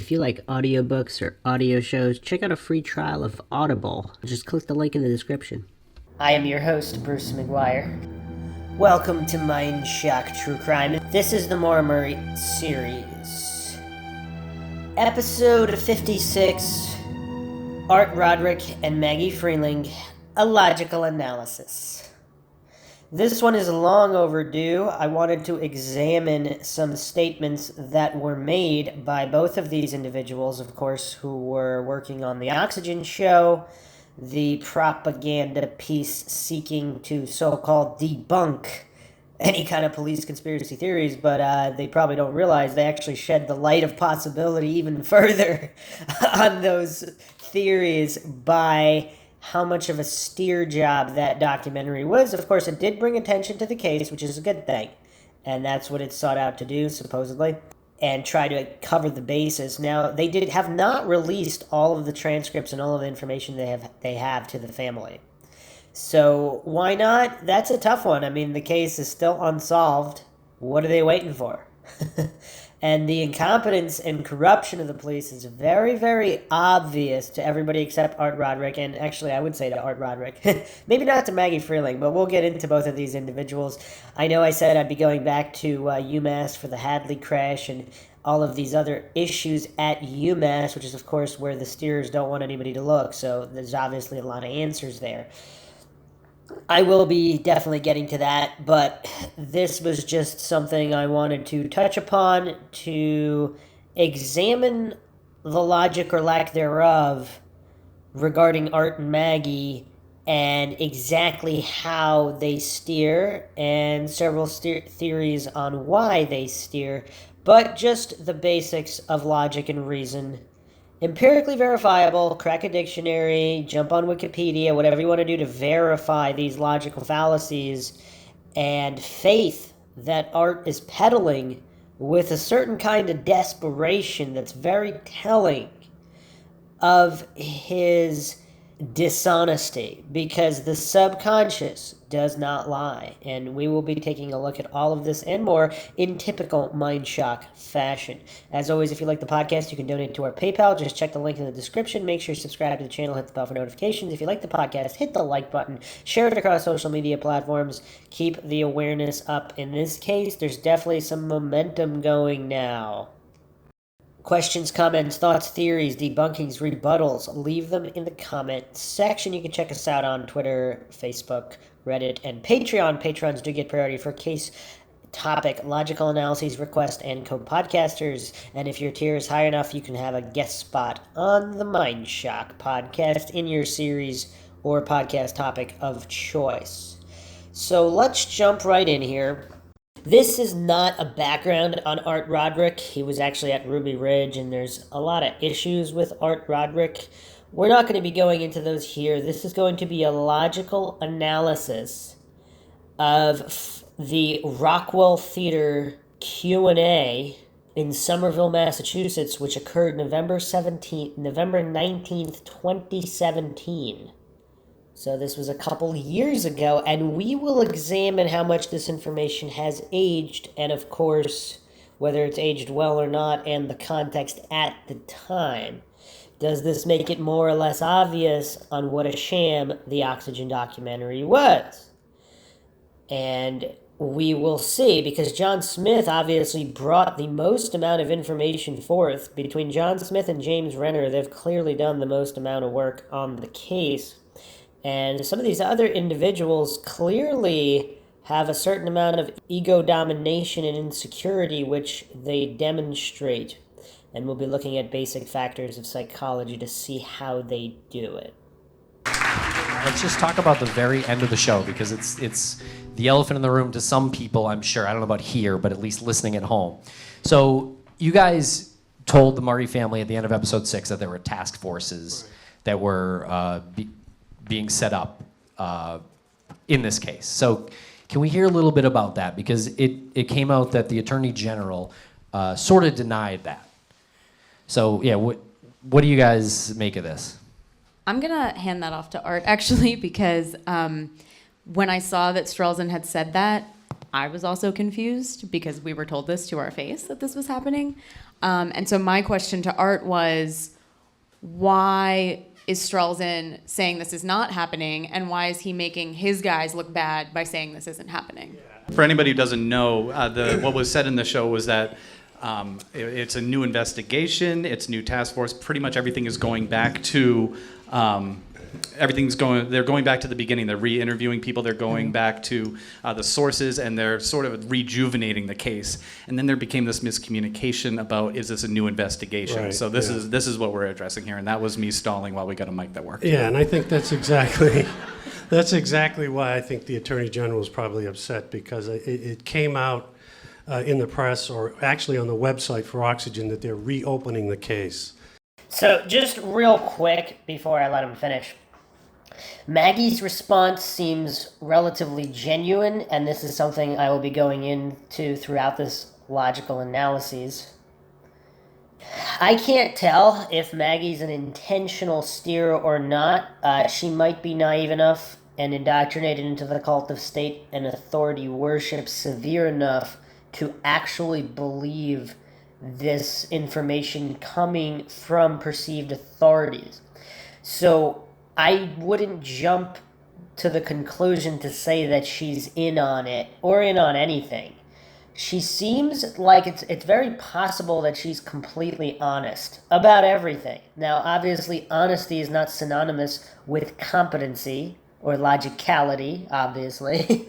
If you like audiobooks or audio shows, check out a free trial of Audible. Just click the link in the description. I am your host, Bruce McGuire. Welcome to Mindshock True Crime. This is the Maura Murray series. Episode 56, Art Roderick and Maggie Freleng, A Logical Analysis. This one is long overdue. I wanted to examine some statements that were made by both of these individuals, of course, who were working on the Oxygen show, the propaganda piece seeking to so-called debunk any kind of police conspiracy theories, but they probably don't realize they actually shed the light of possibility even further on those theories by how much of a steer job that documentary was. Of course, it did bring attention to the case, which is a good thing, and that's what it sought out to do, supposedly, and try to cover the bases. Now, they have not released all of the transcripts and all of the information they have to the family. So why not? That's a tough one. I mean, the case is still unsolved. What are they waiting for? And the incompetence and corruption of the police is very, very obvious to everybody except Art Roderick, and actually I would say to Art Roderick. Maybe not to Maggie Freleng, but we'll get into both of these individuals. I know I said I'd be going back to UMass for the Hadley crash and all of these other issues at UMass, which is, of course, where the steerers don't want anybody to look, so there's obviously a lot of answers there. I will be definitely getting to that, but this was just something I wanted to touch upon to examine the logic or lack thereof regarding Art and Maggie and exactly how they steer and several theories on why they steer, but just the basics of logic and reason. Empirically verifiable, crack a dictionary, jump on Wikipedia, whatever you want to do to verify these logical fallacies, and faith that Art is peddling with a certain kind of desperation that's very telling of his dishonesty, because the subconscious does not lie. And we will be taking a look at all of this and more in typical Mindshock fashion. As always, if you like the podcast, you can donate to our PayPal. Just check the link in the description. Make sure you subscribe to the channel, hit the bell for notifications. If you like the podcast, hit the like button, share it across social media platforms. Keep the awareness up. In this case, there's definitely some momentum going now. Questions, comments, thoughts, theories, debunkings, rebuttals, leave them in the comment section. You can check us out on Twitter, Facebook, Reddit, and Patreon. Patrons do get priority for case, topic, logical analyses, request, and co-podcasters. And if your tier is high enough, you can have a guest spot on the Mindshock podcast in your series or podcast topic of choice. So let's jump right in here. This is not a background on Art Roderick. He was actually at Ruby Ridge, and there's a lot of issues with Art Roderick. We're not going to be going into those here. This is going to be a logical analysis of the Rockwell Theater Q&A in Somerville, Massachusetts, which occurred November 19th, 2017. So this was a couple years ago, and we will examine how much this information has aged, and of course, whether it's aged well or not, and the context at the time. Does this make it more or less obvious on what a sham the Oxygen documentary was? And we will see, because John Smith obviously brought the most amount of information forth. Between John Smith and James Renner, they've clearly done the most amount of work on the case. And some of these other individuals clearly have a certain amount of ego domination and insecurity, which they demonstrate. And we'll be looking at basic factors of psychology to see how they do it. Let's just talk about the very end of the show, because it's the elephant in the room to some people, I'm sure. I don't know about here, but at least listening at home. So you guys told the Murray family at the end of episode 6 that there were task forces that were being set up in this case. So can we hear a little bit about that? Because it came out that the Attorney General sort of denied that. So yeah, what do you guys make of this? I'm gonna hand that off to Art, actually, because when I saw that Strelzin had said that, I was also confused because we were told this to our face that this was happening. And so my question to Art was, why is Strelzin saying this is not happening, and why is he making his guys look bad by saying this isn't happening? For anybody who doesn't know, what was said in the show was that it's a new investigation, it's a new task force. Pretty much everything is going back to they're going back to the beginning. They're re-interviewing people. They're going back to the sources, and they're sort of rejuvenating the case. And then there became this miscommunication about, is this a new investigation? Right, So this is what we're addressing here, and that was me stalling while we got a mic that worked. Yeah, and I think that's exactly why I think the Attorney General was probably upset, because it came out in the press, or actually on the website for Oxygen, that they're reopening the case. So just real quick before I let him finish, Maggie's response seems relatively genuine, and this is something I will be going into throughout this logical analysis. I can't tell if Maggie's an intentional steer or not. She might be naive enough and indoctrinated into the cult of state and authority worship severe enough to actually believe this information coming from perceived authorities. So I wouldn't jump to the conclusion to say that she's in on it or in on anything. She seems like it's very possible that she's completely honest about everything. Now, obviously, honesty is not synonymous with competency or logicality, obviously.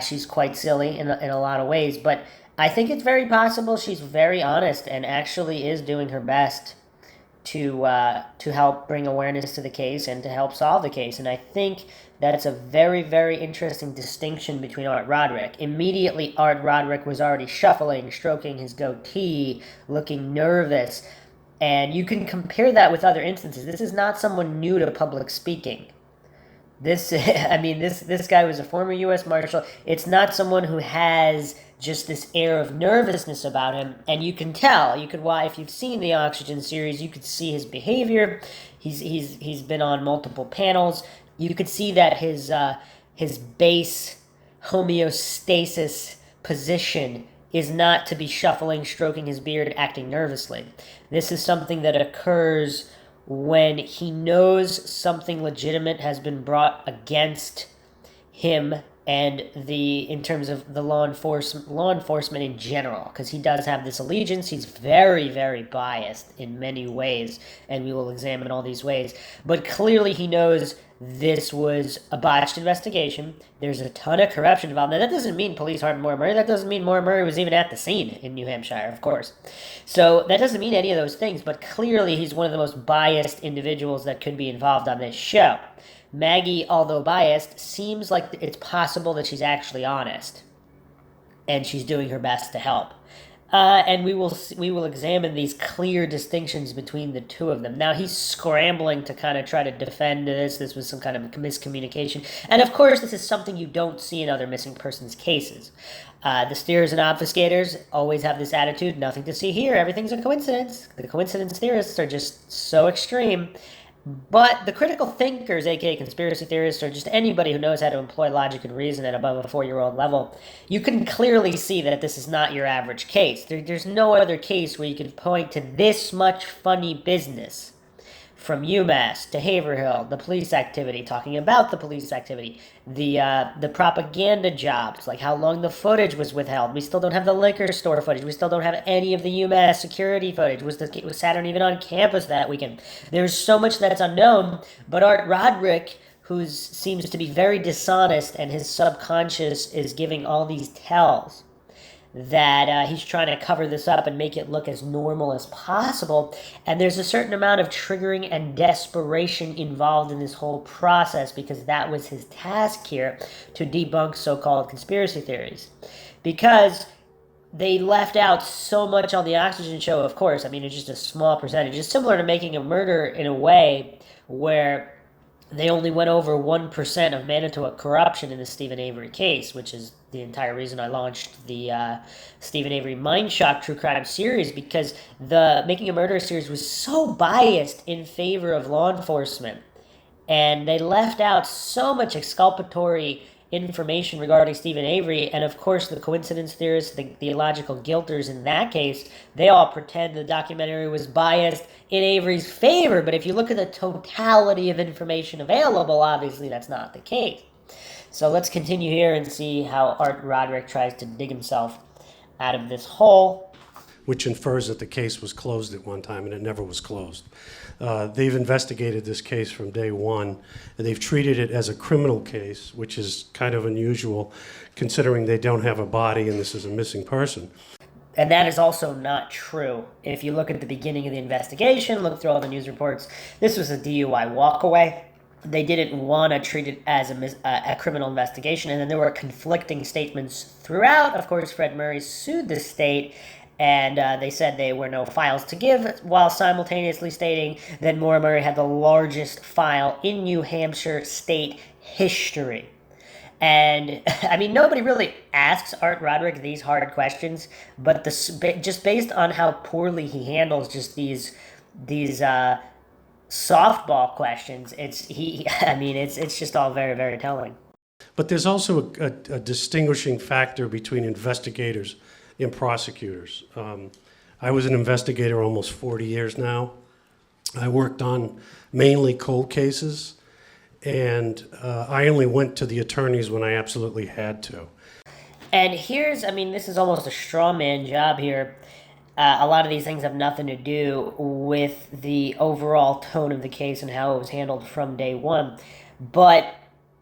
She's quite silly in a lot of ways, but I think it's very possible she's very honest and actually is doing her best to help bring awareness to the case and to help solve the case. And I think that's a very, very interesting distinction between Art Roderick. Immediately, Art Roderick was already shuffling, stroking his goatee, looking nervous. And you can compare that with other instances. This is not someone new to public speaking. This guy was a former U.S. Marshal. It's not someone who has just this air of nervousness about him, and you can tell. If you've seen the Oxygen series, you could see his behavior. He's been on multiple panels. You could see that his base homeostasis position is not to be shuffling, stroking his beard, acting nervously. This is something that occurs when he knows something legitimate has been brought against him and in terms of the law enforcement in general, because he does have this allegiance. He's very, very biased in many ways, and we will examine all these ways. But clearly he knows this was a botched investigation. There's a ton of corruption involved. Now, that doesn't mean police harmed Maura Murray. That doesn't mean Maura Murray was even at the scene in New Hampshire, of course. So that doesn't mean any of those things, but clearly he's one of the most biased individuals that could be involved on this show. Maggie, although biased, seems like it's possible that she's actually honest, and she's doing her best to help. And we will examine these clear distinctions between the two of them. Now, he's scrambling to kind of try to defend this. This was some kind of miscommunication. And, of course, this is something you don't see in other missing persons cases. The steers and obfuscators always have this attitude, nothing to see here, everything's a coincidence. The coincidence theorists are just so extreme. But the critical thinkers, aka conspiracy theorists, or just anybody who knows how to employ logic and reason at above a 4-year-old level, you can clearly see that this is not your average case. There's no other case where you can point to this much funny business. From UMass to Haverhill, the police activity, talking about the police activity, the propaganda jobs, like how long the footage was withheld. We still don't have the liquor store footage. We still don't have any of the UMass security footage. Was Saturn even on campus that weekend? There's so much that's unknown, but Art Roderick, who seems to be very dishonest, and his subconscious is giving all these tells that he's trying to cover this up and make it look as normal as possible. And there's a certain amount of triggering and desperation involved in this whole process, because that was his task here, to debunk so-called conspiracy theories. Because they left out so much on the Oxygen show, of course. I mean, it's just a small percentage. It's similar to Making a Murder in a way, where they only went over 1% of Manitowoc corruption in the Stephen Avery case, which is the entire reason I launched the Stephen Avery Mindshock true crime series, because the Making a Murderer series was so biased in favor of law enforcement, and they left out so much exculpatory information regarding Stephen Avery, and of course the coincidence theorists, the theological guilters in that case, they all pretend the documentary was biased in Avery's favor, but if you look at the totality of information available, obviously that's not the case. So let's continue here and see how Art Roderick tries to dig himself out of this hole. Which infers that the case was closed at one time, and it never was closed. They've investigated this case from day one, and they've treated it as a criminal case, which is kind of unusual considering they don't have a body and this is a missing person. And that is also not true. If you look at the beginning of the investigation, look through all the news reports, this was a DUI walkaway. They didn't want to treat it as a criminal investigation, and then there were conflicting statements throughout. Of course, Fred Murray sued the state, and they said there were no files to give, while simultaneously stating that Maura Murray had the largest file in New Hampshire state history. And, I mean, nobody really asks Art Roderick these hard questions, but just based on how poorly he handles just these softball questions, it's just all very, very telling. But there's also a distinguishing factor between investigators and prosecutors. I was an investigator almost 40 years now. I worked on mainly cold cases, and I only went to the attorneys when I absolutely had to. And this is almost a straw man job here. A lot of these things have nothing to do with the overall tone of the case and how it was handled from day one. But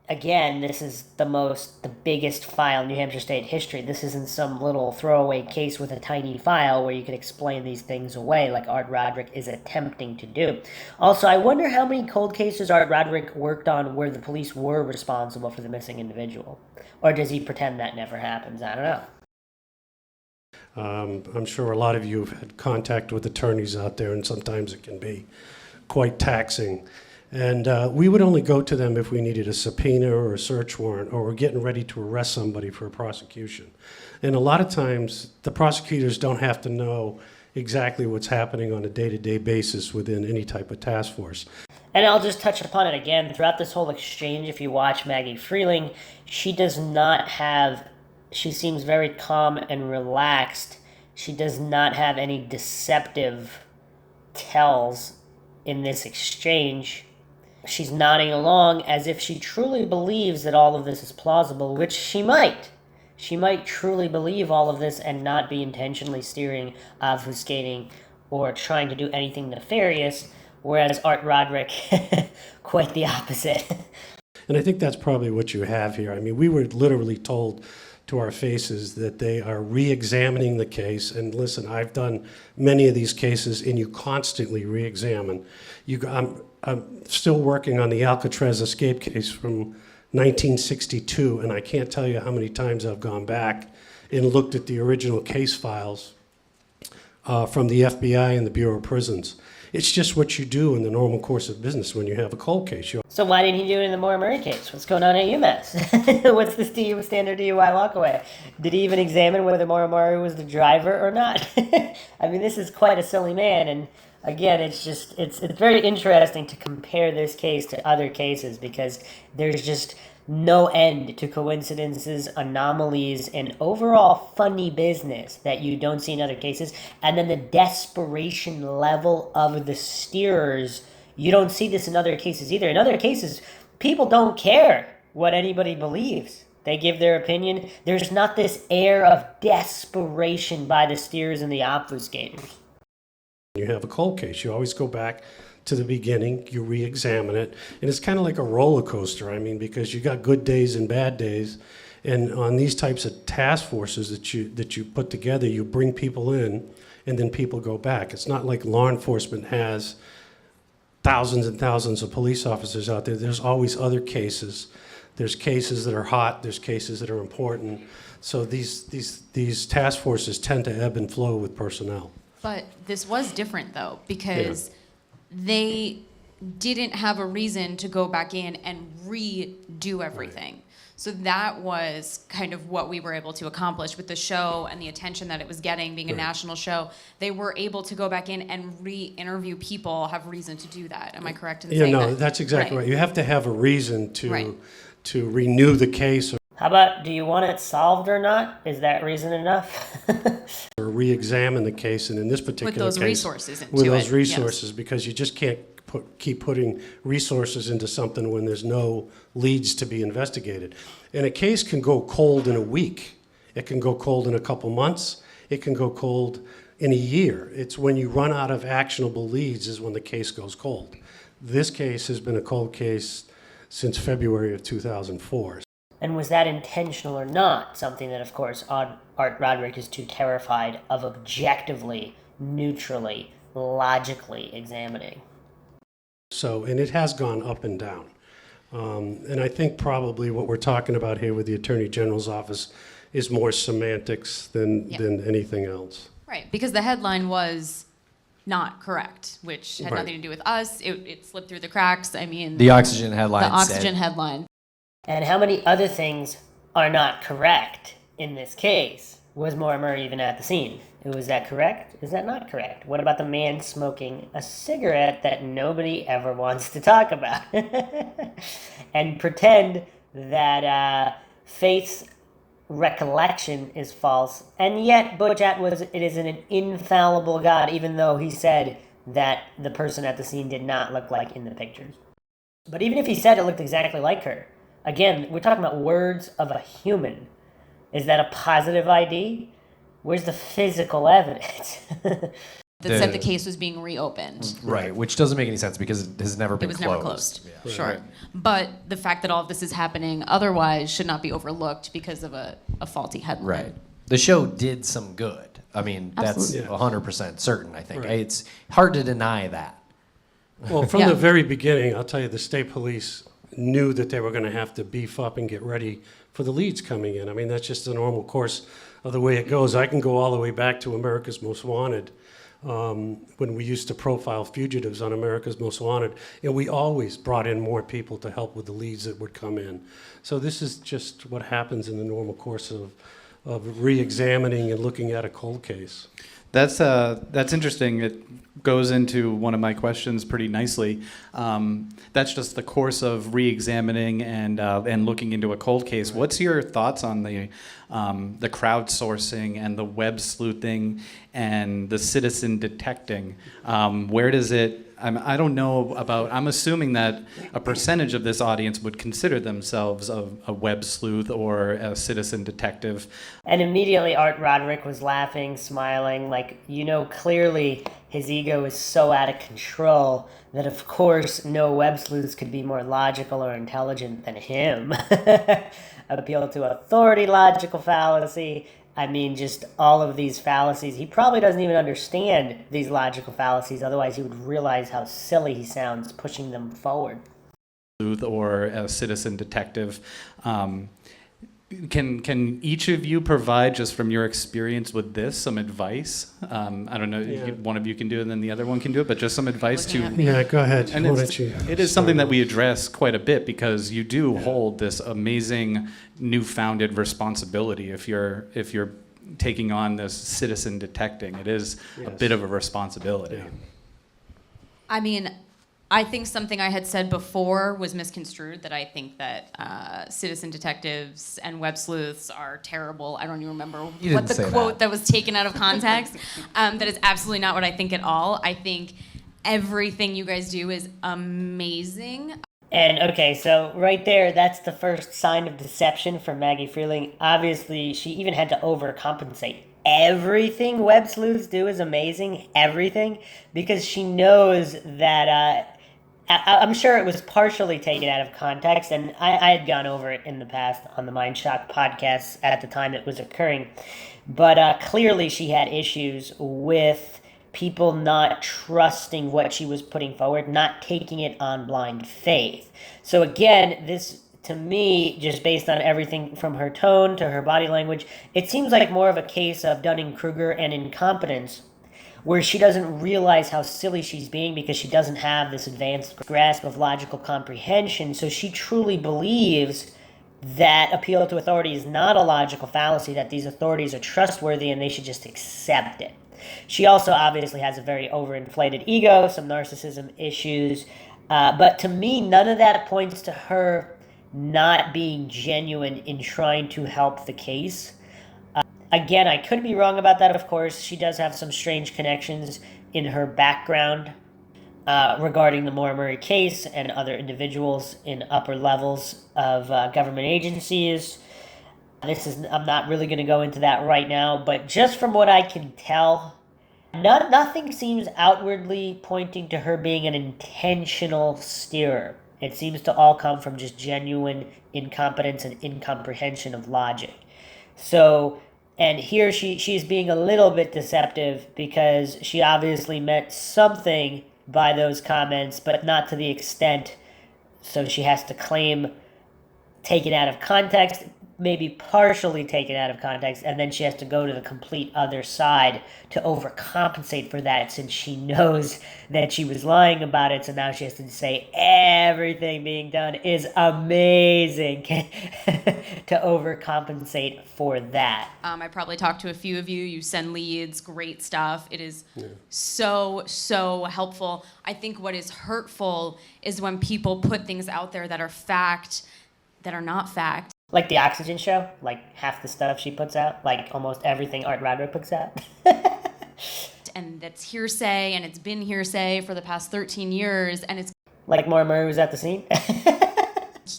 again, this is the biggest file in New Hampshire state history. This isn't some little throwaway case with a tiny file where you can explain these things away like Art Roderick is attempting to do. Also, I wonder how many cold cases Art Roderick worked on where the police were responsible for the missing individual. Or does he pretend that never happens? I don't know. I'm sure a lot of you have had contact with attorneys out there, and sometimes it can be quite taxing. And we would only go to them if we needed a subpoena or a search warrant, or we're getting ready to arrest somebody for a prosecution. And a lot of times, the prosecutors don't have to know exactly what's happening on a day-to-day basis within any type of task force. And I'll just touch upon it again. Throughout this whole exchange, if you watch Maggie Freleng, she seems very calm and relaxed. She does not have any deceptive tells in this exchange. She's nodding along as if she truly believes that all of this is plausible, which she might. She might truly believe all of this and not be intentionally steering, obfuscating, or trying to do anything nefarious, whereas Art Roderick, quite the opposite. And I think that's probably what you have here. I mean, we were literally told to our faces that they are re-examining the case. And listen, I've done many of these cases, and you constantly re-examine. I'm still working on the Alcatraz escape case from 1962, and I can't tell you how many times I've gone back and looked at the original case files from the FBI and the Bureau of Prisons. It's just what you do in the normal course of business when you have a cold case. So why didn't he do it in the Maura Murray case? What's going on at UMass? What's the standard DUI walkaway? Did he even examine whether Maura Murray was the driver or not? I mean, this is quite a silly man, and again, it's very interesting to compare this case to other cases because there's just no end to coincidences, anomalies, and overall funny business that you don't see in other cases. And then the desperation level of the steerers, you don't see this in other cases either. In other cases, people don't care what anybody believes. They give their opinion. There's not this air of desperation by the steerers and the obfuscators. You have a cold case, you always go back to the beginning, you re-examine it, and it's kind of like a roller coaster. I mean, because you got good days and bad days, and on these types of task forces that you put together, you bring people in, and then people go back. It's not like law enforcement has thousands and thousands of police officers out there. There's always other cases. There's cases that are hot. There's cases that are important. So these task forces tend to ebb and flow with personnel. But this was different, though, because they didn't have a reason to go back in and redo everything. Right. So that was kind of what we were able to accomplish with the show and the attention that it was getting, being a national show. They were able to go back in and re-interview people, have reason to do that. Am I correct in saying that? Yeah, no, that's exactly right. You have to have a reason to renew the case How about, do you want it solved or not? Is that reason enough? Or re-examine the case, and in this particular With those case, resources into with it, those resources, yes. because you just can't keep putting resources into something when there's no leads to be investigated. And a case can go cold in a week. It can go cold in a couple months. It can go cold in a year. It's when you run out of actionable leads is when the case goes cold. This case has been a cold case since February of 2004. And was that intentional or not? Something that, of course, Art Roderick is too terrified of objectively, neutrally, logically examining. So, and it has gone up and down. And I think probably what we're talking about here with the Attorney General's office is more semantics than anything else. Right, because the headline was not correct, which had Right. nothing to do with us. It slipped through the cracks. I mean, The Oxygen headline the Oxygen said, headline. And how many other things are not correct in this case? Was Maura Murray even at the scene? Was that correct? Is that not correct? What about the man smoking a cigarette that nobody ever wants to talk about? And pretend that Faith's recollection is false, and yet Butch Atwood is an infallible God, even though he said that the person at the scene did not look like in the pictures. But even if he said it looked exactly like her, again, we're talking about words of a human. Is that a positive ID? Where's the physical evidence? That said the case was being reopened. right, which doesn't make any sense because it has never It been was closed. never closed. Yeah. Sure. Right. But the fact that all of this is happening otherwise should not be overlooked because of a faulty headline. Right. The show did some good. I mean, Absolutely. that's 100% certain, I think. Right. It's hard to deny that. Well, from Yeah. the very beginning, I'll tell you, the state police knew that they were going to have to beef up and get ready for the leads coming in. I mean, that's just the normal course of the way it goes. I can go all the way back to America's Most Wanted, when we used to profile fugitives on America's Most Wanted, and we always brought in more people to help with the leads that would come in. So this is just what happens in the normal course of re-examining and looking at a cold case. That's interesting. It goes into one of my questions pretty nicely. That's just the course of re-examining and looking into a cold case. Right. What's your thoughts on the crowdsourcing and the web sleuthing and the citizen detecting? Where does it? I don't know about. I'm assuming that a percentage of this audience would consider themselves a web sleuth or a citizen detective. And immediately Art Roderick was laughing, smiling, like, clearly his ego is so out of control that of course no web sleuths could be more logical or intelligent than him. Appeal to authority, logical fallacy. I mean, just all of these fallacies. He probably doesn't even understand these logical fallacies, otherwise he would realize how silly he sounds pushing them forward. Or a citizen detective. Can each of you provide, just from your experience with this, some advice? I don't know, Yeah. one of you can do it and then the other one can do it, but just some advice Looking to... at me. Yeah, go ahead. And Why it's, don't you it is start something that off? we address quite a bit because you do hold this amazing newfounded responsibility if you're taking on this citizen detecting. It is a Yes. bit of a responsibility. Yeah. I mean, I think something I had said before was misconstrued, that I think that citizen detectives and web sleuths are terrible. I don't even remember You what didn't the say quote that was taken out of context. That is absolutely not what I think at all. I think everything you guys do is amazing. And okay, so right there, that's the first sign of deception from Maggie Freleng. Obviously, she even had to overcompensate. Everything web sleuths do is amazing, everything, because she knows that I'm sure it was partially taken out of context, and I had gone over it in the past on the Mindshock podcast at the time it was occurring. But clearly she had issues with people not trusting what she was putting forward, not taking it on blind faith. So again, this, to me, just based on everything from her tone to her body language, it seems like more of a case of Dunning-Kruger and incompetence, where she doesn't realize how silly she's being because she doesn't have this advanced grasp of logical comprehension. So she truly believes that appeal to authority is not a logical fallacy, that these authorities are trustworthy and they should just accept it. She also obviously has a very overinflated ego, some narcissism issues, but to me, none of that points to her not being genuine in trying to help the case. Again, I could be wrong about that, of course. She does have some strange connections in her background regarding the Maura Murray case and other individuals in upper levels of government agencies. I'm not really going to go into that right now, but just from what I can tell, nothing seems outwardly pointing to her being an intentional steerer. It seems to all come from just genuine incompetence and incomprehension of logic. So, and here she's being a little bit deceptive because she obviously meant something by those comments, but not to the extent. So she has to claim taken out of context, maybe partially taken out of context, and then she has to go to the complete other side to overcompensate for that, since she knows that she was lying about it. So now she has to say everything being done is amazing to overcompensate for that. I probably talked to a few of you. You send leads, great stuff. It is so helpful. I think what is hurtful is when people put things out there that are fact that are not fact. Like the Oxygen show, like half the stuff she puts out, like almost everything Art Roderick puts out. And that's hearsay, and it's been hearsay for the past 13 years, and it's like Maura Murray was at the scene.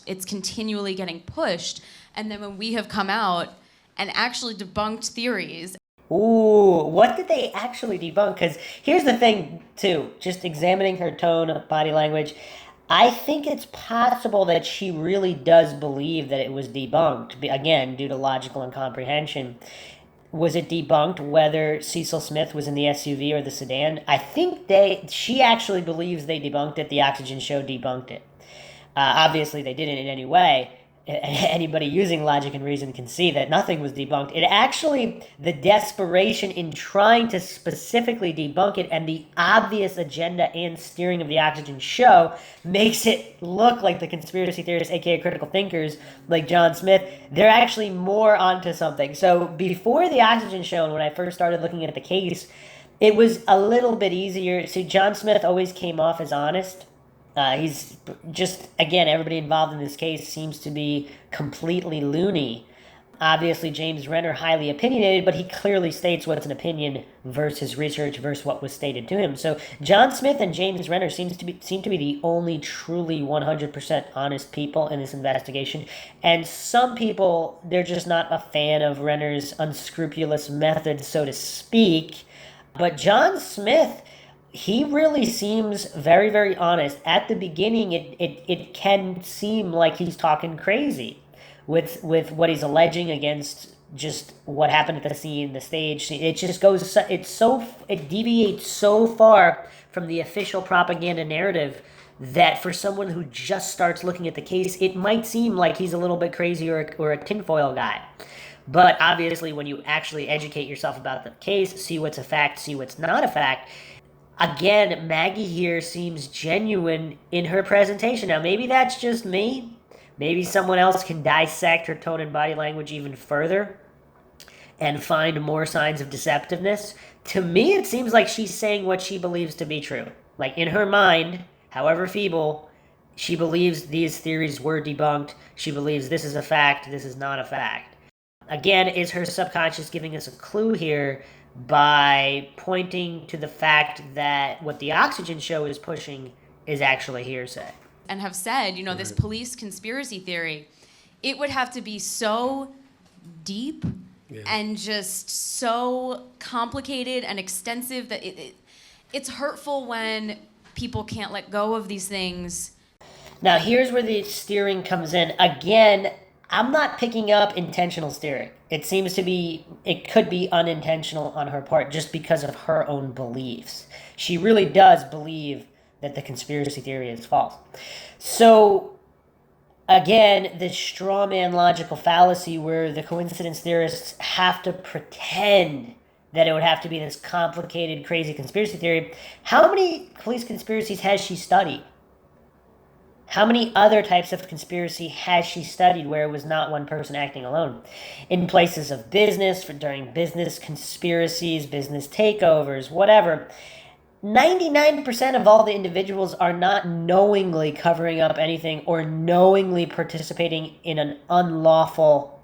it's continually getting pushed. And then when we have come out and actually debunked theories. Ooh, what did they actually debunk? Because here's the thing, too, just examining her tone, body language, I think it's possible that she really does believe that it was debunked, again, due to logical incomprehension. Was it debunked whether Cecil Smith was in the SUV or the sedan? I think she actually believes they debunked it. The Oxygen show debunked it. Obviously, they didn't in any way. Anybody using logic and reason can see that nothing was debunked. It actually, the desperation in trying to specifically debunk it and the obvious agenda and steering of the Oxygen show makes it look like the conspiracy theorists, aka critical thinkers, like John Smith, they're actually more onto something. So before the Oxygen show, and when I first started looking at the case, it was a little bit easier. See, John Smith always came off as honest. He's just, again, everybody involved in this case seems to be completely loony. Obviously, James Renner, highly opinionated, but he clearly states what's an opinion versus research versus what was stated to him. So John Smith and James Renner seem to be the only truly 100% honest people in this investigation. And some people, they're just not a fan of Renner's unscrupulous methods, so to speak. But John Smith, he really seems very, very honest. At the beginning, it can seem like he's talking crazy with what he's alleging against just what happened at the scene, the stage. It just goes, it deviates so far from the official propaganda narrative that for someone who just starts looking at the case, it might seem like he's a little bit crazy or a tinfoil guy. But obviously, when you actually educate yourself about the case, see what's a fact, see what's not a fact, again, Maggie here seems genuine in her presentation. Now, maybe that's just me. Maybe someone else can dissect her tone and body language even further and find more signs of deceptiveness. To me, it seems like she's saying what she believes to be true. Like, in her mind, however feeble, she believes these theories were debunked. She believes this is a fact, this is not a fact. Again, is her subconscious giving us a clue here by pointing to the fact that what the Oxygen show is pushing is actually hearsay? And have said, this police conspiracy theory, it would have to be so deep and just so complicated and extensive that it's hurtful when people can't let go of these things. Now, here's where the steering comes in. Again, I'm not picking up intentional steering. It seems to be, it could be unintentional on her part just because of her own beliefs. She really does believe that the conspiracy theory is false. So, again, the straw man logical fallacy where the coincidence theorists have to pretend that it would have to be this complicated, crazy conspiracy theory. How many police conspiracies has she studied? How many other types of conspiracy has she studied where it was not one person acting alone? In places of business, during business conspiracies, business takeovers, whatever. 99% of all the individuals are not knowingly covering up anything or knowingly participating in an unlawful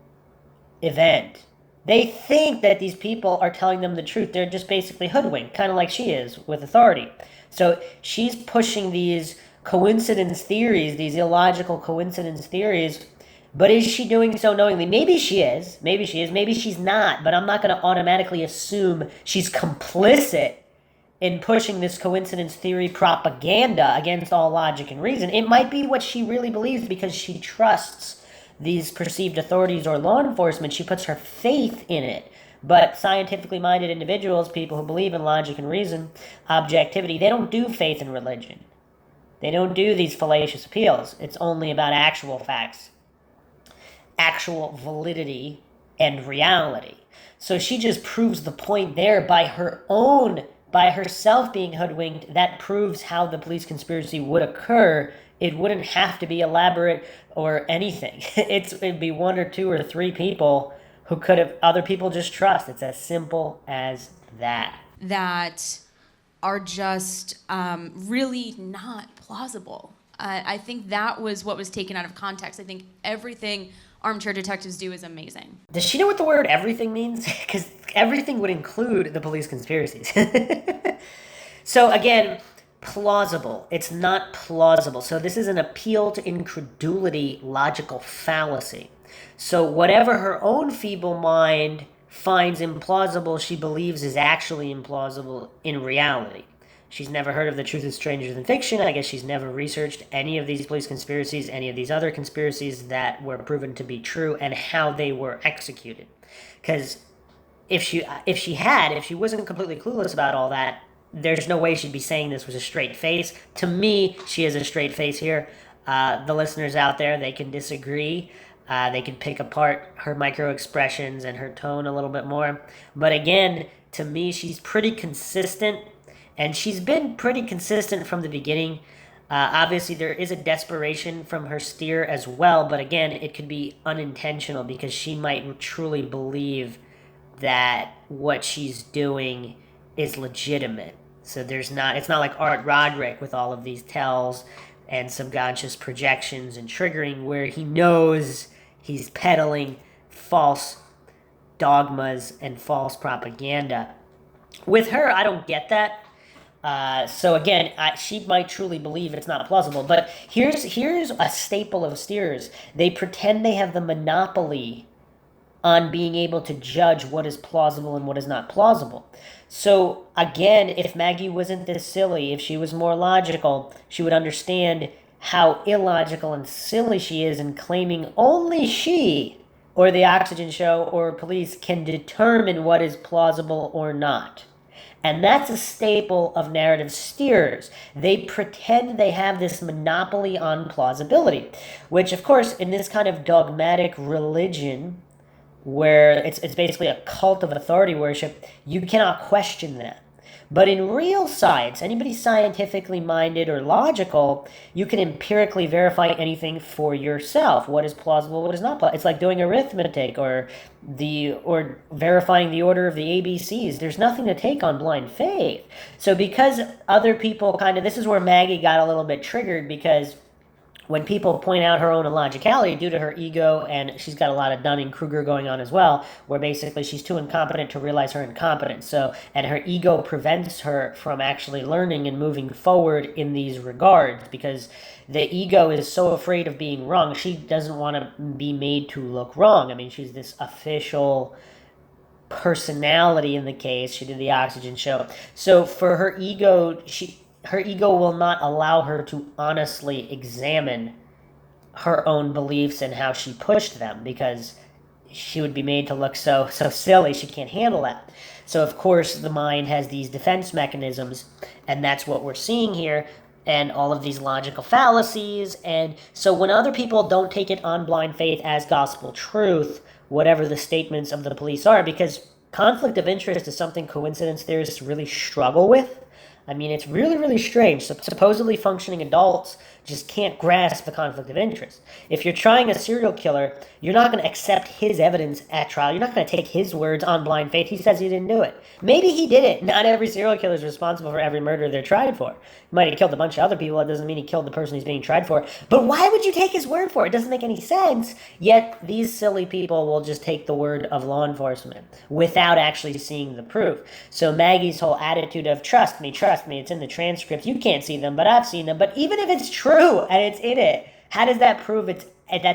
event. They think that these people are telling them the truth. They're just basically hoodwinked, kind of like she is with authority. So she's pushing these coincidence theories, these illogical coincidence theories. But is she doing so knowingly? Maybe she is. Maybe she's not. But I'm not going to automatically assume she's complicit in pushing this coincidence theory propaganda against all logic and reason. It might be what she really believes because she trusts these perceived authorities or law enforcement. She puts her faith in it. But scientifically minded individuals, people who believe in logic and reason, objectivity, they don't do faith and religion. They don't do these fallacious appeals. It's only about actual facts, actual validity, and reality. So she just proves the point there by herself being hoodwinked. That proves how the police conspiracy would occur. It wouldn't have to be elaborate or anything. It'd be one or two or three people who could have other people just trust. It's as simple as that. That are just really not plausible. I think that was what was taken out of context. I think everything armchair detectives do is amazing. Does she know what the word everything means? Because everything would include the police conspiracies. So again, plausible. It's not plausible. So this is an appeal to incredulity, logical fallacy. So whatever her own feeble mind finds implausible, she believes is actually implausible in reality. She's never heard of The Truth is Stranger Than Fiction. I guess she's never researched any of these police conspiracies, any of these other conspiracies that were proven to be true and how they were executed. Because if she wasn't completely clueless about all that, there's no way she'd be saying this with a straight face. To me, she has a straight face here. The listeners out there, they can disagree. They can pick apart her micro expressions and her tone a little bit more. But again, to me, she's pretty consistent. And she's been pretty consistent from the beginning. Obviously, there is a desperation from her steer as well. But again, it could be unintentional because she might truly believe that what she's doing is legitimate. So it's not like Roderick with all of these tells and subconscious projections and triggering where he knows he's peddling false dogmas and false propaganda. With her, I don't get that. So again, she might truly believe it's not plausible. But here's a staple of steers. They pretend they have the monopoly on being able to judge what is plausible and what is not plausible. So again, if Maggie wasn't this silly, if she was more logical, she would understand how illogical and silly she is in claiming only she or the Oxygen Show or police can determine what is plausible or not. And that's a staple of narrative steerers. They pretend they have this monopoly on plausibility, which, of course, in this kind of dogmatic religion, where it's basically a cult of authority worship, you cannot question that. But in real science, anybody scientifically minded or logical, you can empirically verify anything for yourself. What is plausible, what is not plausible. It's like doing arithmetic or verifying the order of the ABCs. There's nothing to take on blind faith. So because other people this is where Maggie got a little bit triggered, because when people point out her own illogicality due to her ego, and she's got a lot of Dunning-Kruger going on as well, where basically she's too incompetent to realize her incompetence. And her ego prevents her from actually learning and moving forward in these regards, because the ego is so afraid of being wrong. She doesn't want to be made to look wrong. I mean, she's this official personality in the case. She did the Oxygen Show. So for her ego, her ego will not allow her to honestly examine her own beliefs and how she pushed them, because she would be made to look so silly. She can't handle that. So, of course, the mind has these defense mechanisms, and that's what we're seeing here, and all of these logical fallacies. And so when other people don't take it on blind faith as gospel truth, whatever the statements of the police are, because conflict of interest is something coincidence theorists really struggle with. I mean, it's really, really strange. So supposedly functioning adults just can't grasp the conflict of interest. If you're trying a serial killer, you're not going to accept his evidence at trial. You're not going to take his words on blind faith. He says he didn't do it. Maybe he did it. Not every serial killer is responsible for every murder they're tried for. He might have killed a bunch of other people. It doesn't mean he killed the person he's being tried for. But why would you take his word for it? It doesn't make any sense. Yet these silly people will just take the word of law enforcement without actually seeing the proof. So Maggie's whole attitude of trust me, it's in the transcripts. You can't see them, but I've seen them. But even if it's true and it's in it, how does that prove that's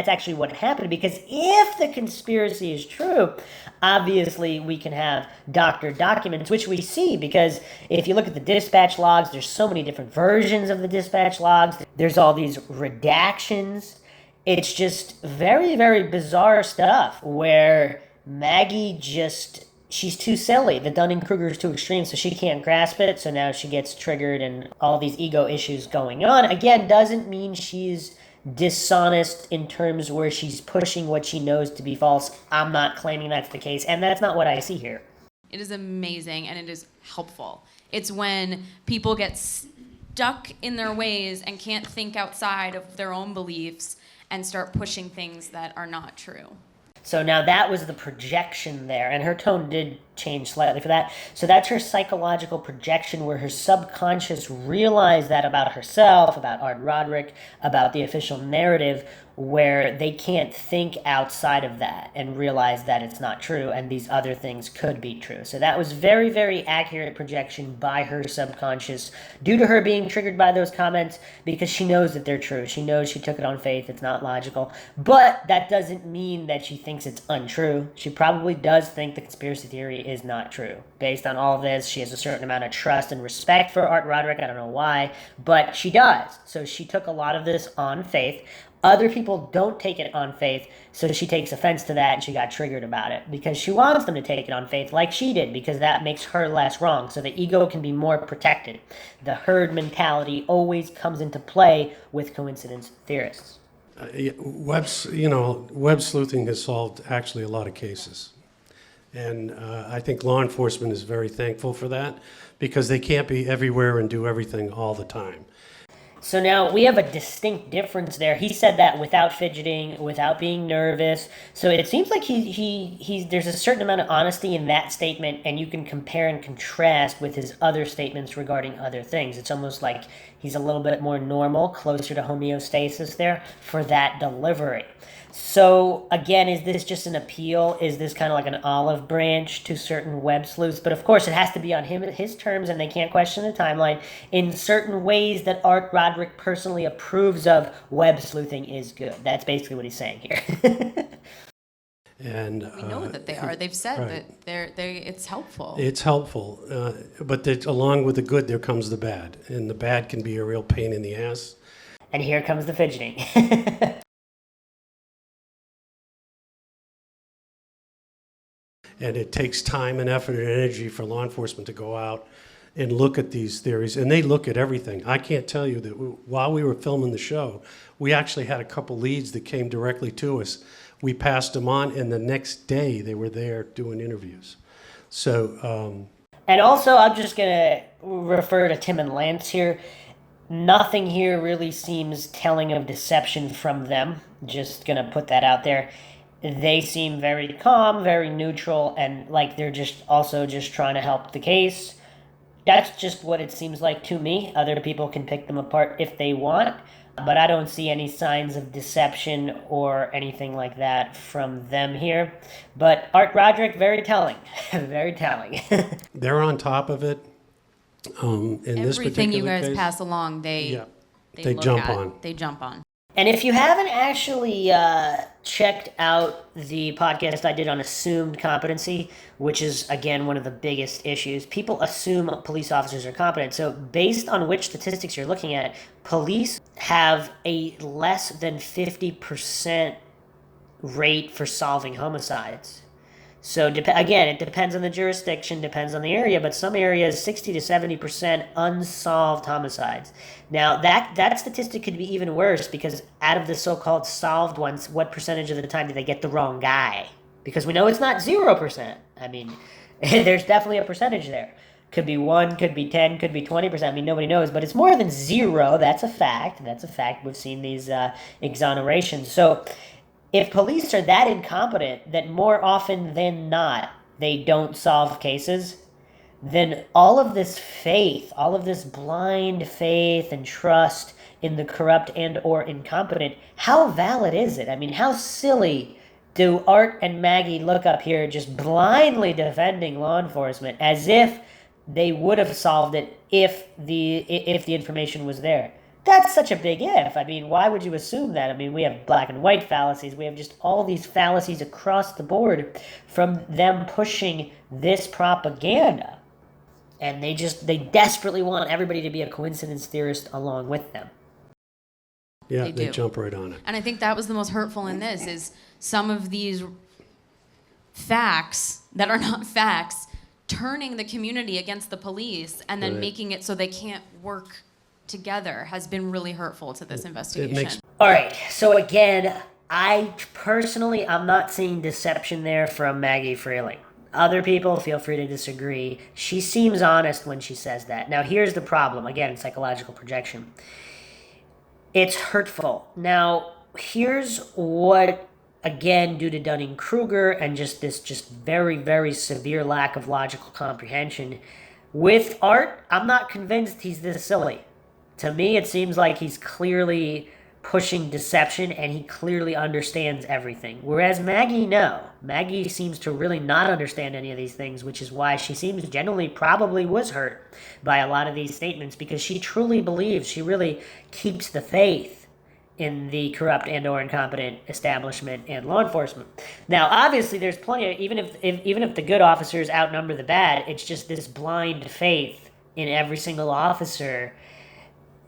actually what happened? Because if the conspiracy is true, obviously we can have doctored documents, which we see, because if you look at the dispatch logs, there's so many different versions of the dispatch logs. There's all these redactions. It's just very, very bizarre stuff where Maggie she's too silly. The Dunning-Kruger is too extreme, so she can't grasp it. So now she gets triggered and all these ego issues going on. Again, doesn't mean she's dishonest in terms where she's pushing what she knows to be false. I'm not claiming that's the case, and that's not what I see here. It is amazing, and it is helpful. It's when people get stuck in their ways and can't think outside of their own beliefs and start pushing things that are not true. So now that was the projection there, and her tone did change slightly for that. So that's her psychological projection where her subconscious realized that about herself, about Art Roderick, about the official narrative, where they can't think outside of that and realize that it's not true and these other things could be true. So that was very, very accurate projection by her subconscious due to her being triggered by those comments because she knows that they're true. She knows she took it on faith. It's not logical. But that doesn't mean that she thinks it's untrue. She probably does think the conspiracy theory is not true. Based on all of this, she has a certain amount of trust and respect for Art Roderick. I don't know why, but she does. So she took a lot of this on faith. Other people don't take it on faith, so she takes offense to that and she got triggered about it because she wants them to take it on faith like she did because that makes her less wrong, so the ego can be more protected. The herd mentality always comes into play with coincidence theorists. Web sleuthing has solved actually a lot of cases. And I think law enforcement is very thankful for that because they can't be everywhere and do everything all the time. So now we have a distinct difference there. He said that without fidgeting, without being nervous. So it seems like there's a certain amount of honesty in that statement, and you can compare and contrast with his other statements regarding other things. It's almost like he's a little bit more normal, closer to homeostasis there for that delivery. So again, is this just an appeal? Is this kind of like an olive branch to certain web sleuths? But of course, it has to be on his terms, and they can't question the timeline. In certain ways that Art Roderick personally approves of, web sleuthing is good. That's basically what he's saying here. And we know that they are. They've said right. that it's helpful. It's helpful, but along with the good, there comes the bad, and the bad can be a real pain in the ass. And here comes the fidgeting. And it takes time and effort and energy for law enforcement to go out and look at these theories. And they look at everything. I can't tell you that while we were filming the show, we actually had a couple leads that came directly to us. We passed them on, and the next day they were there doing interviews. So. And also, I'm just going to refer to Tim and Lance here. Nothing here really seems telling of deception from them. Just going to put that out there. They seem very calm, very neutral, and like they're just trying to help the case. That's just what it seems like to me. Other people can pick them apart if they want, but I don't see any signs of deception or anything like that from them here. But Art Roderick, very telling, very telling. They're on top of it. In this Everything you guys case, pass along, they jump on. They jump on. And if you haven't actually checked out the podcast I did on assumed competency, which is, again, one of the biggest issues, people assume police officers are competent. So based on which statistics you're looking at, police have a less than 50% rate for solving homicides. So again, it depends on the jurisdiction, depends on the area, but some areas 60 to 70% unsolved homicides. Now that statistic could be even worse because out of the so-called solved ones, what percentage of the time do they get the wrong guy? Because we know it's not 0%. I mean, there's definitely a percentage there. Could be 1, could be 10, could be 20%. I mean, nobody knows, but it's more than 0. That's a fact. That's a fact. We've seen these exonerations. So if police are that incompetent that more often than not they don't solve cases, then all of this faith, all of this blind faith and trust in the corrupt and or incompetent, how valid is it? I mean, how silly do Art and Maggie look up here just blindly defending law enforcement as if they would have solved it if the information was there? That's such a big if. I mean, why would you assume that? I mean, we have black and white fallacies. We have just all these fallacies across the board from them pushing this propaganda. And they desperately want everybody to be a coincidence theorist along with them. Yeah, they jump right on it. And I think that was the most hurtful in this, is some of these facts that are not facts, turning the community against the police and then making it so they can't work together has been really hurtful to this investigation. All right, so again, I'm not seeing deception there from Maggie Freleng. Other people, feel free to disagree. She seems honest when she says that. Now, here's the problem. Again, psychological projection. It's hurtful. Now, here's what, again, due to Dunning-Kruger and just this very, very severe lack of logical comprehension, with Art, I'm not convinced he's this silly. To me, it seems like he's clearly pushing deception and he clearly understands everything. Whereas Maggie, no. Maggie seems to really not understand any of these things, which is why she seems generally probably was hurt by a lot of these statements, because she truly believes, she really keeps the faith in the corrupt and or incompetent establishment and law enforcement. Now, obviously, there's plenty of, even if the good officers outnumber the bad, it's just this blind faith in every single officer.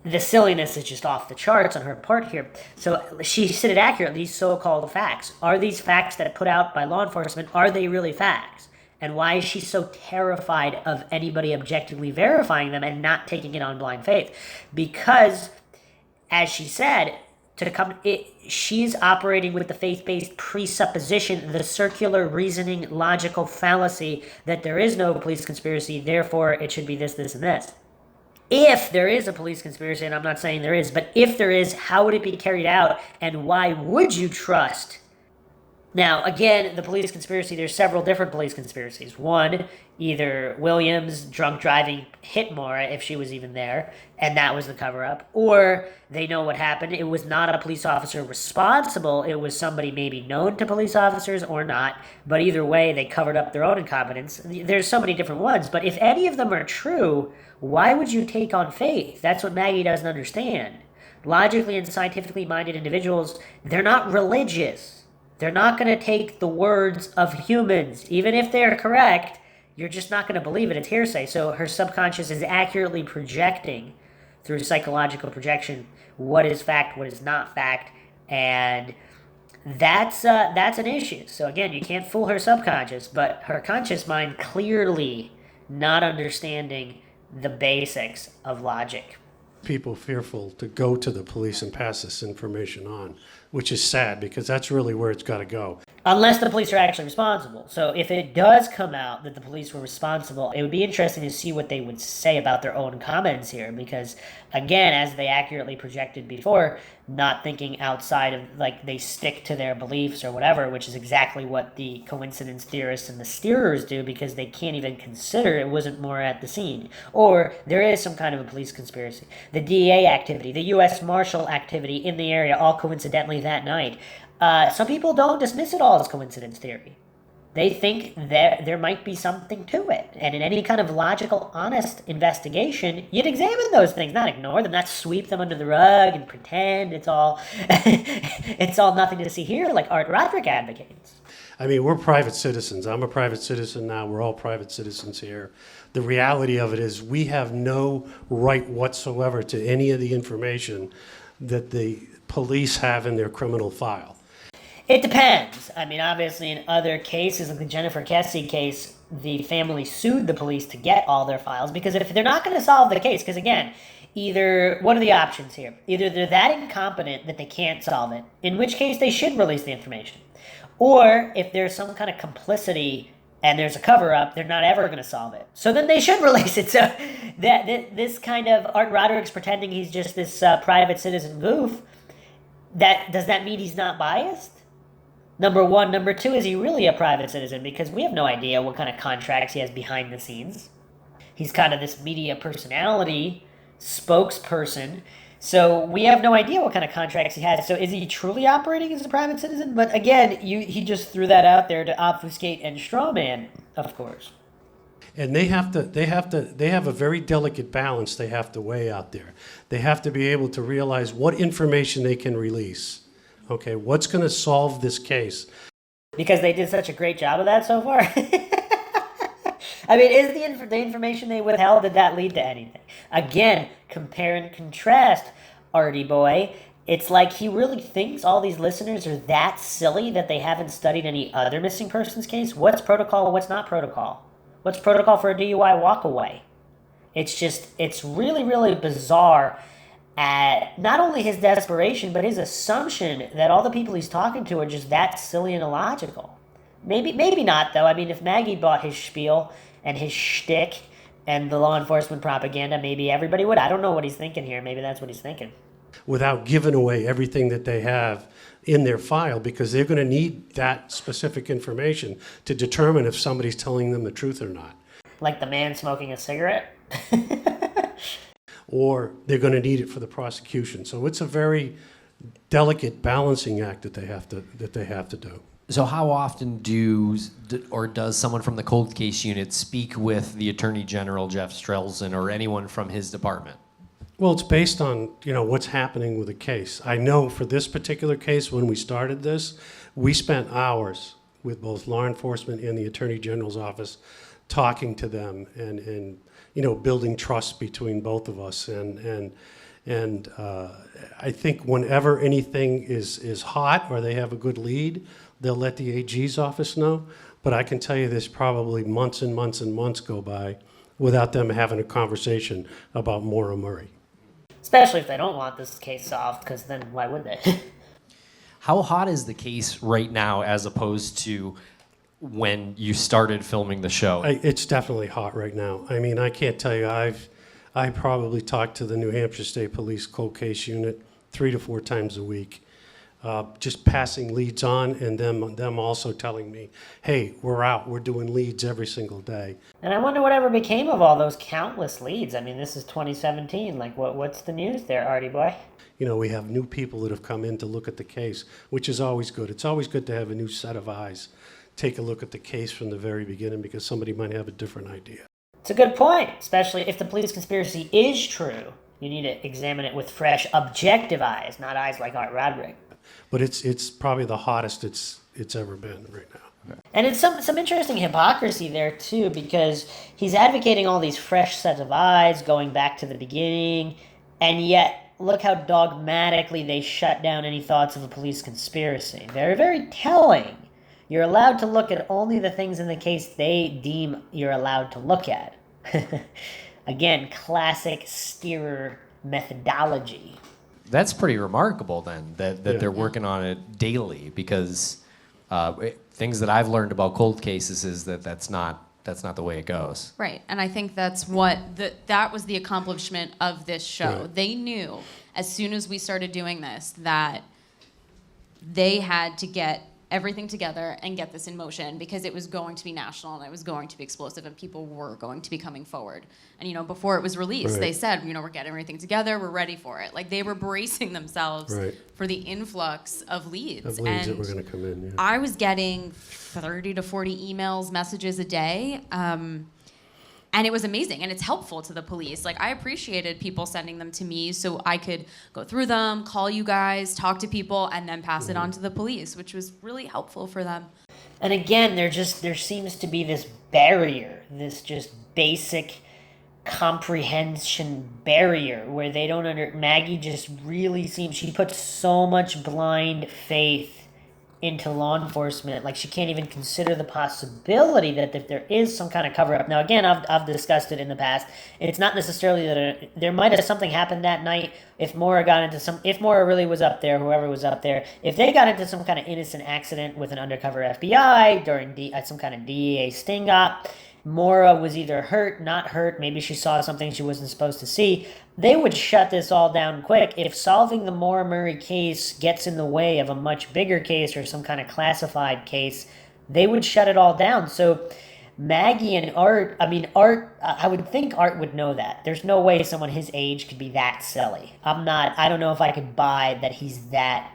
The silliness is just off the charts on her part here. So she said it accurately, these so-called facts. Are these facts that are put out by law enforcement, are they really facts? And why is she so terrified of anybody objectively verifying them and not taking it on blind faith? Because, as she said, she's operating with the faith-based presupposition, the circular reasoning, logical fallacy that there is no police conspiracy, therefore it should be this, this, and this. If there is a police conspiracy, and I'm not saying there is, but if there is, how would it be carried out, and why would you trust? Now, again, the police conspiracy, there's several different police conspiracies. One, either Williams, drunk driving, hit Maura if she was even there, and that was the cover-up, or they know what happened. It was not a police officer responsible. It was somebody maybe known to police officers or not, but either way, they covered up their own incompetence. There's so many different ones, but if any of them are true, why would you take on faith? That's what Maggie doesn't understand. Logically and scientifically minded individuals, they're not religious. They're not going to take the words of humans. Even if they're correct, you're just not going to believe it. It's hearsay. So her subconscious is accurately projecting through psychological projection what is fact, what is not fact, and that's an issue. So again, you can't fool her subconscious, but her conscious mind clearly not understanding the basics of logic. People fearful to go to the police and pass this information on, which is sad because that's really where it's got to go. Unless the police are actually responsible. So if it does come out that the police were responsible, it would be interesting to see what they would say about their own comments here, because again, as they accurately projected before, not thinking outside of, like, they stick to their beliefs or whatever, which is exactly what the coincidence theorists and the steerers do, because they can't even consider it wasn't more at the scene. Or there is some kind of a police conspiracy. The DEA activity, the U.S. Marshal activity in the area, all coincidentally that night. Some people don't dismiss it all as coincidence theory. They think that there might be something to it. And in any kind of logical, honest investigation, you'd examine those things, not ignore them, not sweep them under the rug and pretend it's all it's all nothing to see here, like Art Roderick advocates. I mean, we're private citizens. I'm a private citizen now. We're all private citizens here. The reality of it is we have no right whatsoever to any of the information that the police have in their criminal file. It depends. I mean, obviously, in other cases, like the Jennifer Kessie case, the family sued the police to get all their files, because if they're not going to solve the case, because again, either, what are the options here? Either they're that incompetent that they can't solve it, in which case they should release the information. Or if there's some kind of complicity and there's a cover-up, they're not ever going to solve it. So then they should release it. So this kind of Art Roderick's pretending he's just this private citizen goof. Does that mean he's not biased? Number one. Number two, is he really a private citizen? Because we have no idea what kind of contracts he has behind the scenes. He's kind of this media personality, spokesperson. So we have no idea what kind of contracts he has. So is he truly operating as a private citizen? But again, he just threw that out there to obfuscate and strawman, of course. And they have a very delicate balance they have to weigh out there. They have to be able to realize what information they can release. Okay, what's going to solve this case? Because they did such a great job of that so far. I mean, is the information they withheld, did that lead to anything? Again, compare and contrast, Artie boy. It's like he really thinks all these listeners are that silly that they haven't studied any other missing persons case. What's protocol and what's not protocol? What's protocol for a DUI walkaway? It's really, really bizarre at not only his desperation, but his assumption that all the people he's talking to are just that silly and illogical. Maybe not, though. I mean, if Maggie bought his spiel and his shtick and the law enforcement propaganda, maybe everybody would. I don't know what he's thinking here. Maybe that's what he's thinking. Without giving away everything that they have in their file, because they're going to need that specific information to determine if somebody's telling them the truth or not. Like the man smoking a cigarette? Or they're going to need it for the prosecution. So it's a very delicate balancing act that they have to do. So how often does someone from the cold case unit speak with the Attorney General, Jeff Strelzin, or anyone from his department? Well, it's based on, what's happening with the case. I know for this particular case, when we started this, we spent hours with both law enforcement and the Attorney General's office talking to them and building trust between both of us. And I think whenever anything is hot or they have a good lead, they'll let the AG's office know. But I can tell you there's probably months and months and months go by without them having a conversation about Maura Murray. Especially if they don't want this case solved, because then why would they? How hot is the case right now as opposed to when you started filming the show? It's definitely hot right now. I mean, I can't tell you, I probably talk to the New Hampshire State Police cold case unit 3 to 4 times a week, just passing leads on, and them also telling me, hey, we're out, we're doing leads every single day. And I wonder whatever became of all those countless leads. I mean, this is 2017. Like, what's the news there, Artie boy? We have new people that have come in to look at the case, which is always good. It's always good to have a new set of eyes take a look at the case from the very beginning, because somebody might have a different idea. It's a good point, especially if the police conspiracy is true. You need to examine it with fresh, objective eyes, not eyes like Art Roderick. But it's probably the hottest it's ever been right now. And it's some interesting hypocrisy there, too, because he's advocating all these fresh sets of eyes going back to the beginning, and yet look how dogmatically they shut down any thoughts of a police conspiracy. Very, very telling. You're allowed to look at only the things in the case they deem you're allowed to look at. Again, classic steerer methodology. That's pretty remarkable then, that they're working on it daily, because things that I've learned about cold cases is that's not the way it goes. Right, and I think that's what that was the accomplishment of this show. Right. They knew as soon as we started doing this that they had to get everything together and get this in motion, because it was going to be national and it was going to be explosive and people were going to be coming forward. And before it was released, they said, we're getting everything together, we're ready for it. Like, they were bracing themselves for the influx of leads. That were going to come in. Yeah. I was getting 30 to 40 emails, messages a day. And it was amazing, and it's helpful to the police. Like, I appreciated people sending them to me so I could go through them, call you guys, talk to people, and then pass it on to the police, which was really helpful for them. And again, there seems to be this barrier, this just basic comprehension barrier where they don't Maggie just really seems, she puts so much blind faith into law enforcement. Like, she can't even consider the possibility that if there is some kind of cover-up. Now, again, I've discussed it in the past. It's not necessarily that there might have something happened that night. If Maura really was up there, whoever was up there, if they got into some kind of innocent accident with an undercover FBI during some kind of DEA sting op, Maura was either hurt, not hurt, maybe she saw something she wasn't supposed to see, they would shut this all down quick. If solving the Maura Murray case gets in the way of a much bigger case or some kind of classified case, they would shut it all down. So Maggie and Art, I would think Art would know that. There's no way someone his age could be that silly. I don't know if I could buy that he's that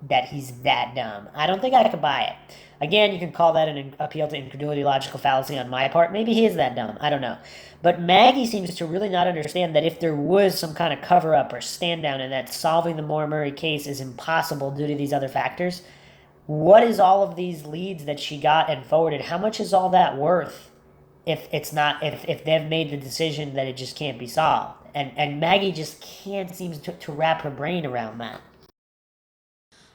dumb. I don't think I could buy it. Again, you can call that an appeal to incredulity, logical fallacy on my part. Maybe he is that dumb. I don't know. But Maggie seems to really not understand that if there was some kind of cover-up or stand-down and that solving the Maura Murray case is impossible due to these other factors, what is all of these leads that she got and forwarded? How much is all that worth if they've made the decision that it just can't be solved? And Maggie just can't seem to wrap her brain around that.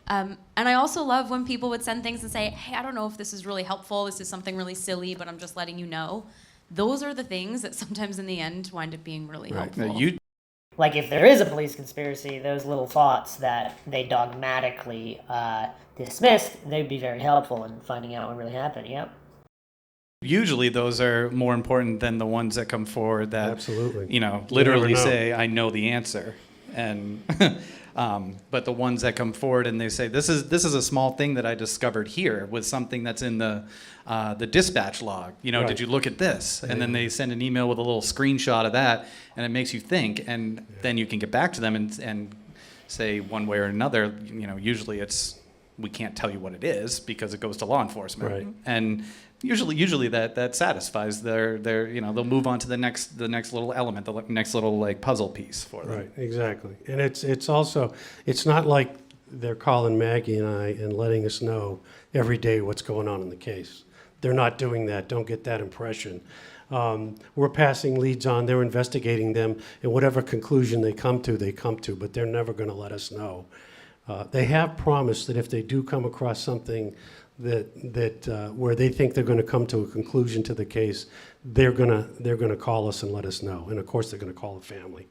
And I also love when people would send things and say, hey, I don't know if this is really helpful. This is something really silly, but I'm just letting you know. Those are the things that sometimes in the end wind up being really helpful. Like, if there is a police conspiracy, those little thoughts that they dogmatically dismissed, they'd be very helpful in finding out what really happened. Yep. Usually those are more important than the ones that come forward that, absolutely, literally say, I know the answer. And but the ones that come forward and they say, this is a small thing that I discovered here with something that's in the dispatch log. Right. Did you look at this? And then they send an email with a little screenshot of that, and it makes you think. And then you can get back to them and say one way or another. Usually it's, we can't tell you what it is because it goes to law enforcement. Right. And usually that satisfies their they'll move on to the next little element, the next little like puzzle piece for them. Right, exactly. And it's also, it's not like they're calling Maggie and I and letting us know every day what's going on in the case. They're not doing that. Don't get that impression. We're passing leads on, they're investigating them, and whatever conclusion they come to, but they're never going to let us know. They have promised that if they do come across something that where they think they're going to come to a conclusion to the case, they're gonna call us and let us know. And of course, they're going to call the family.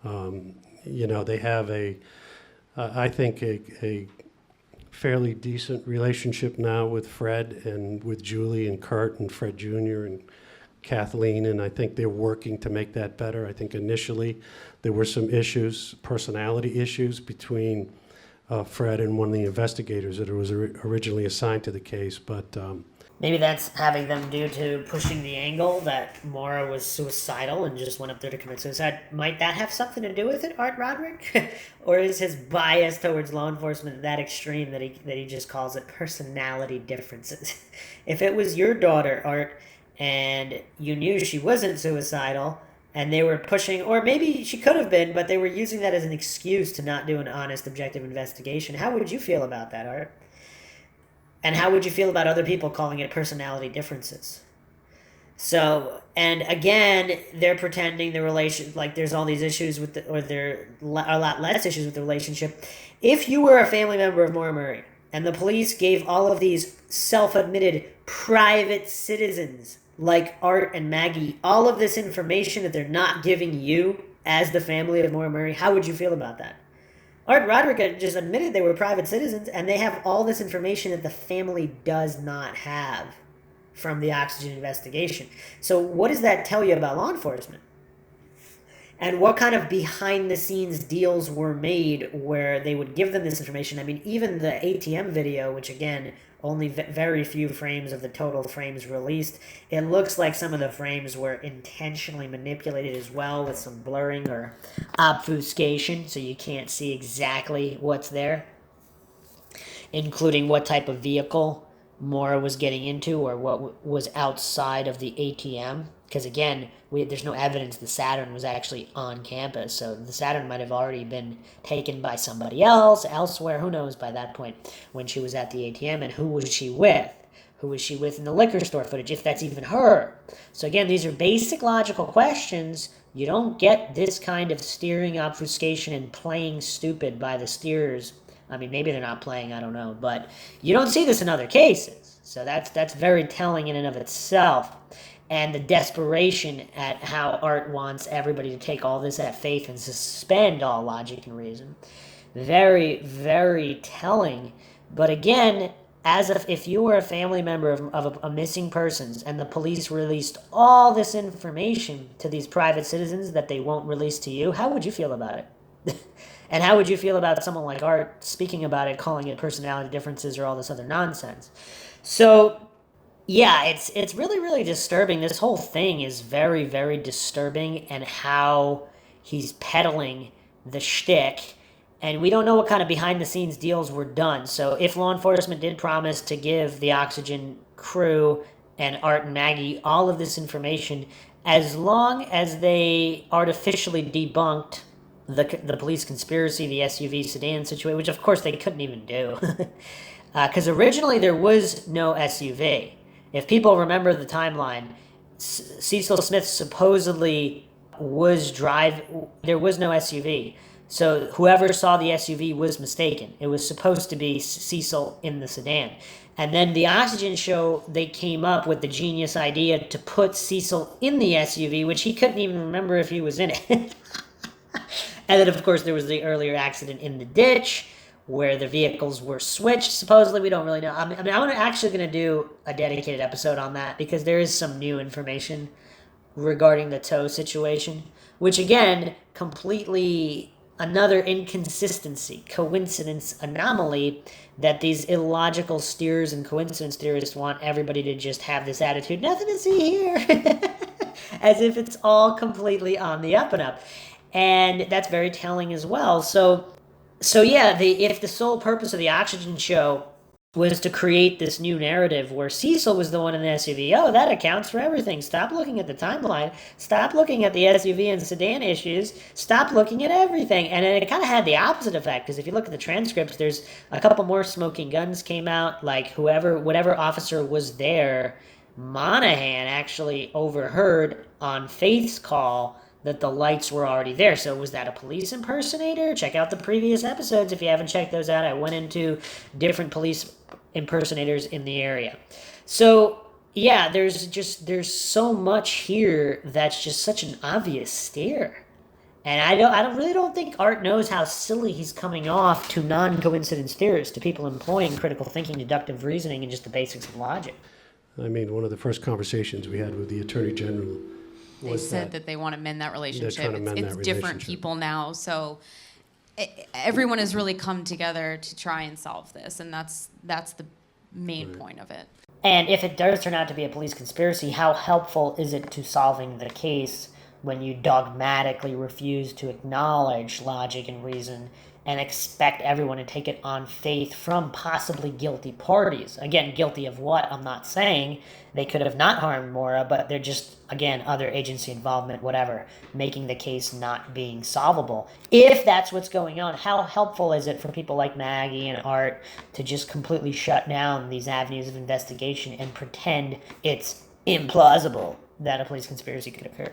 They have I think a fairly decent relationship now with Fred and with Julie and Kurt and Fred Jr. and Kathleen, and I think they're working to make that better. I think initially there were some issues, personality issues between Fred and one of the investigators that was originally assigned to the case, but maybe that's having them due to pushing the angle that Maura was suicidal and just went up there to commit suicide. Might that have something to do with it, Art Roderick? Or is his bias towards law enforcement that extreme that he just calls it personality differences? If it was your daughter, Art, and you knew she wasn't suicidal, and they were pushing, or maybe she could have been, but they were using that as an excuse to not do an honest, objective investigation. How would you feel about that, Art? And how would you feel about other people calling it personality differences? So, and again, they're pretending the relation, like there's all these issues with there are a lot less issues with the relationship. If you were a family member of Maura Murray, and the police gave all of these self-admitted private citizens like Art and Maggie all of this information that they're not giving you as the family of Maura Murray, how would you feel about that? Art Roderick just admitted they were private citizens, and they have all this information that the family does not have from the Oxygen investigation. So what does that tell you about law enforcement? And what kind of behind-the-scenes deals were made where they would give them this information? I mean, even the ATM video, which again, only very few frames of the total frames released, it looks like some of the frames were intentionally manipulated as well with some blurring or obfuscation, so you can't see exactly what's there, including what type of vehicle Maura was getting into or what was outside of the ATM. Because again, there's no evidence the Saturn was actually on campus, so the Saturn might have already been taken by somebody else, elsewhere, who knows by that point, when she was at the ATM, and who was she with? Who was she with in the liquor store footage, if that's even her? So again, these are basic logical questions. You don't get this kind of steering, obfuscation, and playing stupid by the steerers I mean, maybe they're not playing, I don't know. But you don't see this in other cases. So that's very telling in and of itself. And the desperation at how Art wants everybody to take all this at faith and suspend all logic and reason. Very, very telling. But again, as if you were a family member of a missing persons and the police released all this information to these private citizens that they won't release to you, how would you feel about it? And how would you feel about someone like Art speaking about it, calling it personality differences or all this other nonsense? So, yeah, it's really, really disturbing. This whole thing is very, very disturbing, and how he's peddling the shtick. And we don't know what kind of behind-the-scenes deals were done. So if law enforcement did promise to give the Oxygen crew and Art and Maggie all of this information, as long as they artificially debunked the police conspiracy, the SUV sedan situation, which of course they couldn't even do. Because originally there was no SUV. If people remember the timeline, Cecil Smith supposedly there was no SUV. So whoever saw the SUV was mistaken. It was supposed to be Cecil in the sedan. And then the Oxygen show, they came up with the genius idea to put Cecil in the SUV, which he couldn't even remember if he was in it. And then, of course, there was the earlier accident in the ditch where the vehicles were switched. Supposedly, we don't really know. I mean, I'm actually going to do a dedicated episode on that because there is some new information regarding the tow situation, which, again, completely another inconsistency, coincidence, anomaly that these illogical steers and coincidence theorists want everybody to just have this attitude, nothing to see here, as if it's all completely on the up and up. And that's very telling as well. So yeah, if the sole purpose of the Oxygen show was to create this new narrative where Cecil was the one in the SUV, oh, that accounts for everything. Stop looking at the timeline. Stop looking at the SUV and sedan issues. Stop looking at everything. And it kind of had the opposite effect, because if you look at the transcripts, there's a couple more smoking guns came out. Like whatever officer was there, Monahan actually overheard on Faith's call that the lights were already there. So was that a police impersonator? Check out the previous episodes if you haven't checked those out. I went into different police impersonators in the area. So yeah, there's so much here that's just such an obvious stare. And I really don't think Art knows how silly he's coming off to non-coincidence theorists, to people employing critical thinking, deductive reasoning, and just the basics of logic. I mean, one of the first conversations we had with the Attorney General, they said that they want to mend that relationship. It's different people now, so everyone has really come together to try and solve this, and that's the main point of it. And if it does turn out to be a police conspiracy, how helpful is it to solving the case when you dogmatically refuse to acknowledge logic and reason and expect everyone to take it on faith from possibly guilty parties? Again, guilty of what? I'm not saying. They could have not harmed Maura, but they're just, again, other agency involvement, whatever, making the case not being solvable. If that's what's going on, how helpful is it for people like Maggie and Art to just completely shut down these avenues of investigation and pretend it's implausible that a police conspiracy could occur?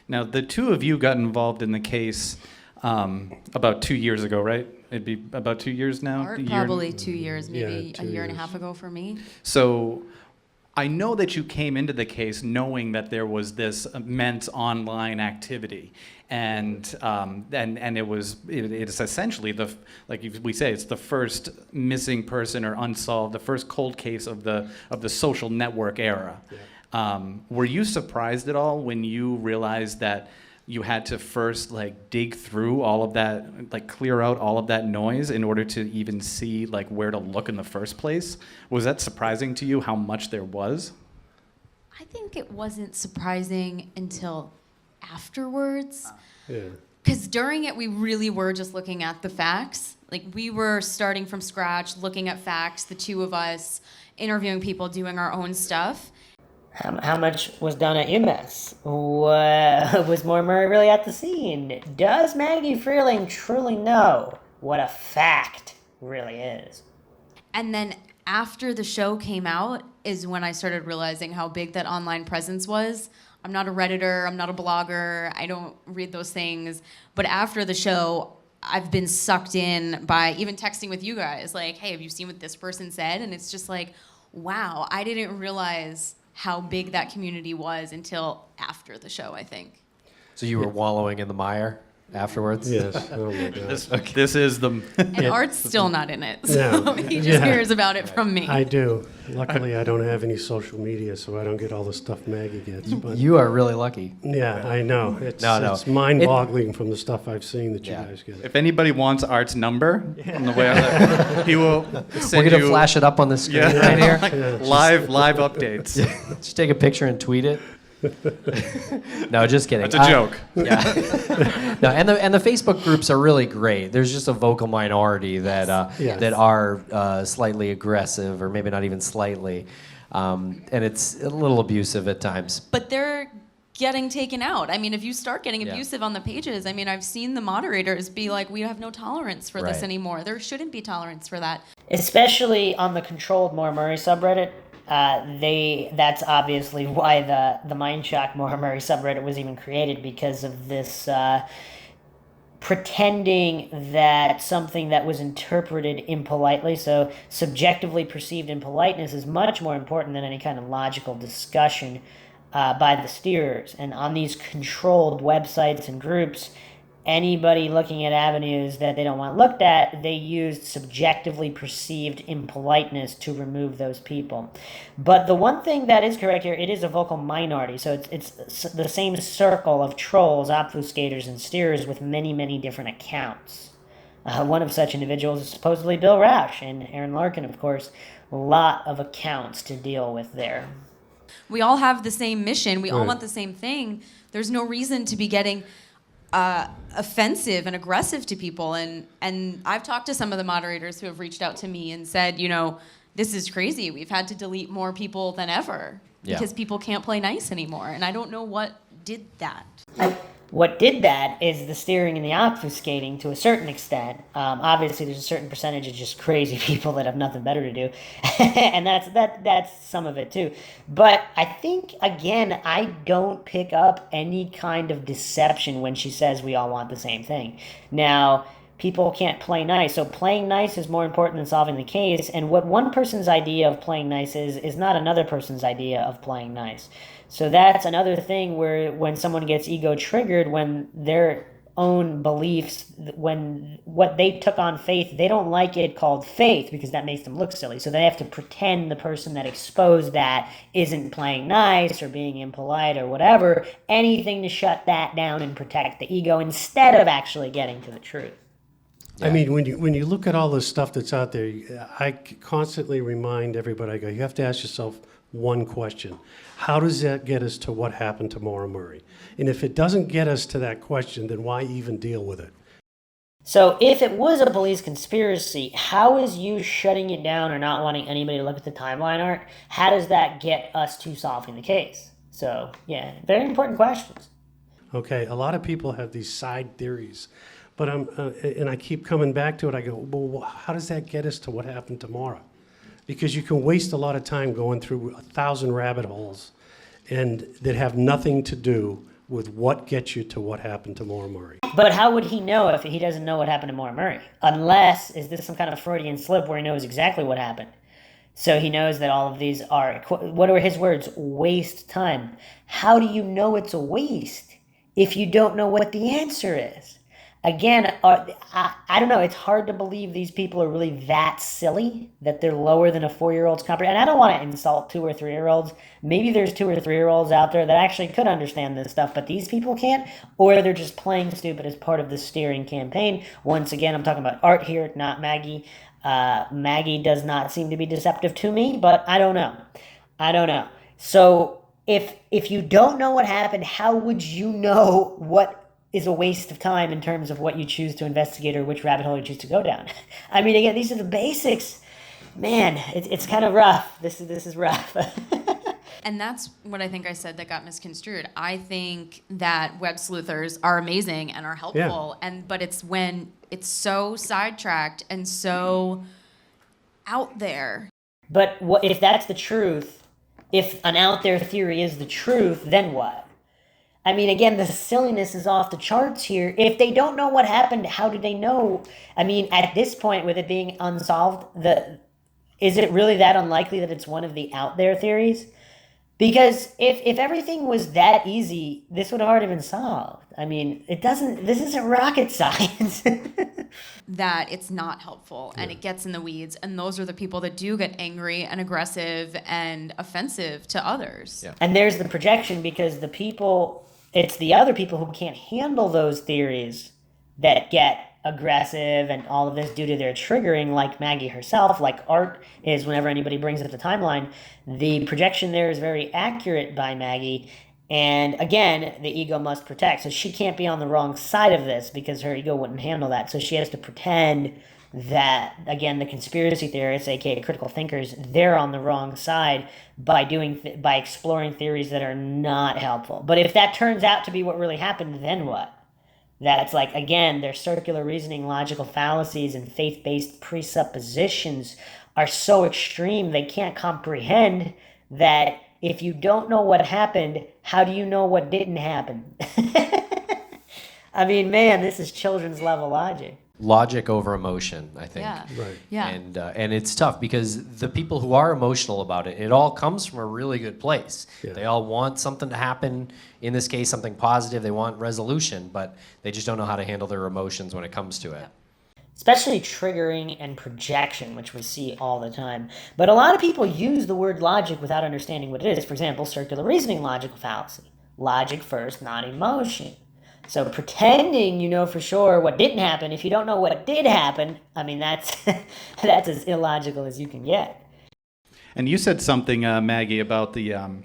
Now, the two of you got involved in the case about 2 years ago, right? It'd be about 2 years now? Art, probably 2 years, maybe Yeah, a year and a 2 years. half ago for me. So I know that you came into the case knowing that there was this immense online activity, and it is essentially like we say, it's the first missing person or unsolved, the first cold case of the social network era. Yeah. Were you surprised at all when you realized that you had to first dig through all of that, clear out all of that noise in order to even see where to look in the first place? Was that surprising to you how much there was? I think it wasn't surprising until afterwards. Yeah. Because during it, we really were just looking at the facts. We were starting from scratch, looking at facts, the two of us, interviewing people, doing our own stuff. How much was done at UMass? Was Maura Murray really at the scene? Does Maggie Freleng truly know what a fact really is? And then after the show came out is when I started realizing how big that online presence was. I'm not a Redditor, I'm not a blogger, I don't read those things. But after the show, I've been sucked in by even texting with you guys, like, hey, have you seen what this person said? And it's just like, wow, I didn't realize how big that community was until after the show, I think. So you were wallowing in the mire afterwards? Yes. Oh my God. This is the. And Art's still not in it, so No. he just hears about it from me. I do. Luckily, I don't have any social media, so I don't get all the stuff Maggie gets. But You are really lucky. yeah, I know. It's, No. it's mind-boggling from the stuff I've seen that you Yeah. guys get. If anybody wants Art's number on the way out, he will We're send going to you flash it up on the screen yeah, right here. live updates. Just take a picture and tweet it. No, just kidding. That's a joke. Yeah. No, and the Facebook groups are really great. There's just a vocal minority that Yes. that are slightly aggressive, or maybe not even slightly, and it's a little abusive at times. But they're getting taken out. I mean, if you start getting Yeah. abusive on the pages, I mean, I've seen the moderators be like, we have no tolerance for this Right. anymore. There shouldn't be tolerance for that. Especially on the controlled Maura Murray subreddit. That's obviously why the Mindshock Maura Murray subreddit was even created, because of this pretending that something that was interpreted impolitely, so subjectively perceived impoliteness, is much more important than any kind of logical discussion by the steerers. And on these controlled websites and groups, anybody looking at avenues that they don't want looked at, they used subjectively perceived impoliteness to remove those people. But the one thing that is correct here, it is a vocal minority. So it's the same circle of trolls, obfuscators, and steerers with many, many different accounts. One of such individuals is supposedly Bill Roush, and Aaron Larkin, of course. A lot of accounts to deal with there. We all have the same mission. We all Right. want the same thing. There's no reason to be getting offensive and aggressive to people. And I've talked to some of the moderators who have reached out to me and said, you know, this is crazy. We've had to delete more people than ever Yeah. because people can't play nice anymore. And I don't know what did that. What did that is the steering and the obfuscating to a certain extent. Obviously, there's a certain percentage of just crazy people that have nothing better to do, and that's some of it too. But I think, again, I don't pick up any kind of deception when she says we all want the same thing. Now, people can't play nice, so playing nice is more important than solving the case. And what one person's idea of playing nice is not another person's idea of playing nice. So that's another thing where when someone gets ego triggered, when their own beliefs, when what they took on faith, they don't like it called faith because that makes them look silly. So they have to pretend the person that exposed that isn't playing nice or being impolite or whatever, anything to shut that down and protect the ego instead of actually getting to the truth. I mean, when you look at all this stuff that's out there, I constantly remind everybody, I go, you have to ask yourself one question. How does that get us to what happened to Maura Murray? And if it doesn't get us to that question, then why even deal with it? So if it was a police conspiracy, how is you shutting it down or not wanting anybody to look at the timeline art? How does that get us to solving the case? So, yeah, very important questions. Okay, a lot of people have these side theories, but and I keep coming back to it. I go, well, how does that get us to what happened to Maura? Because you can waste a lot of time going through 1,000 rabbit holes and that have nothing to do with what gets you to what happened to Maura Murray. But how would he know if he doesn't know what happened to Maura Murray? Unless, is this some kind of Freudian slip where he knows exactly what happened? So he knows that all of these are, what are his words? Waste time. How do you know it's a waste if you don't know what the answer is? Again, I don't know. It's hard to believe these people are really that silly that they're lower than a 4-year-old's comprehension. And I don't want to insult 2 or 3-year-olds. Maybe there's 2 or 3-year-olds out there that actually could understand this stuff, but these people can't, or they're just playing stupid as part of the steering campaign. Once again, I'm talking about Art here, not Maggie. Maggie does not seem to be deceptive to me, but I don't know. So if you don't know what happened, how would you know what is a waste of time in terms of what you choose to investigate or which rabbit hole you choose to go down? I mean, again, these are the basics. Man, it's kind of rough. This is rough. And that's what I think I said that got misconstrued. I think that web sleuthers are amazing and are helpful, but it's when it's so sidetracked and so out there. But if that's the truth, if an out there theory is the truth, then what? I mean, again, the silliness is off the charts here. If they don't know what happened, how do they know? I mean, at this point, with it being unsolved, is it really that unlikely that it's one of the out there theories? Because if everything was that easy, this would have already been solved. I mean, this isn't rocket science. That it's not helpful and it gets in the weeds, and those are the people that do get angry and aggressive and offensive to others. Yeah. And there's the projection, because it's the other people who can't handle those theories that get aggressive and all of this due to their triggering, like Maggie herself, like Art is whenever anybody brings up the timeline. The projection there is very accurate by Maggie. And again, the ego must protect. So she can't be on the wrong side of this because her ego wouldn't handle that. So she has to pretend that, again, the conspiracy theorists, aka critical thinkers, they're on the wrong side by by exploring theories that are not helpful. But if that turns out to be what really happened, then what? That's like, again, their circular reasoning, logical fallacies, and faith-based presuppositions are so extreme they can't comprehend that if you don't know what happened, how do you know what didn't happen? I mean, man, this is children's level logic. Logic over emotion, I think. Yeah. Right. Yeah. And it's tough because the people who are emotional about it, it all comes from a really good place. Yeah. They all want something to happen. In this case, something positive. They want resolution, but they just don't know how to handle their emotions when it comes to it. Especially triggering and projection, which we see all the time. But a lot of people use the word logic without understanding what it is. For example, circular reasoning logical fallacy. Logic first, not emotion. So pretending you know for sure what didn't happen, if you don't know what did happen, I mean, that's that's as illogical as you can get. And you said something, Maggie, about the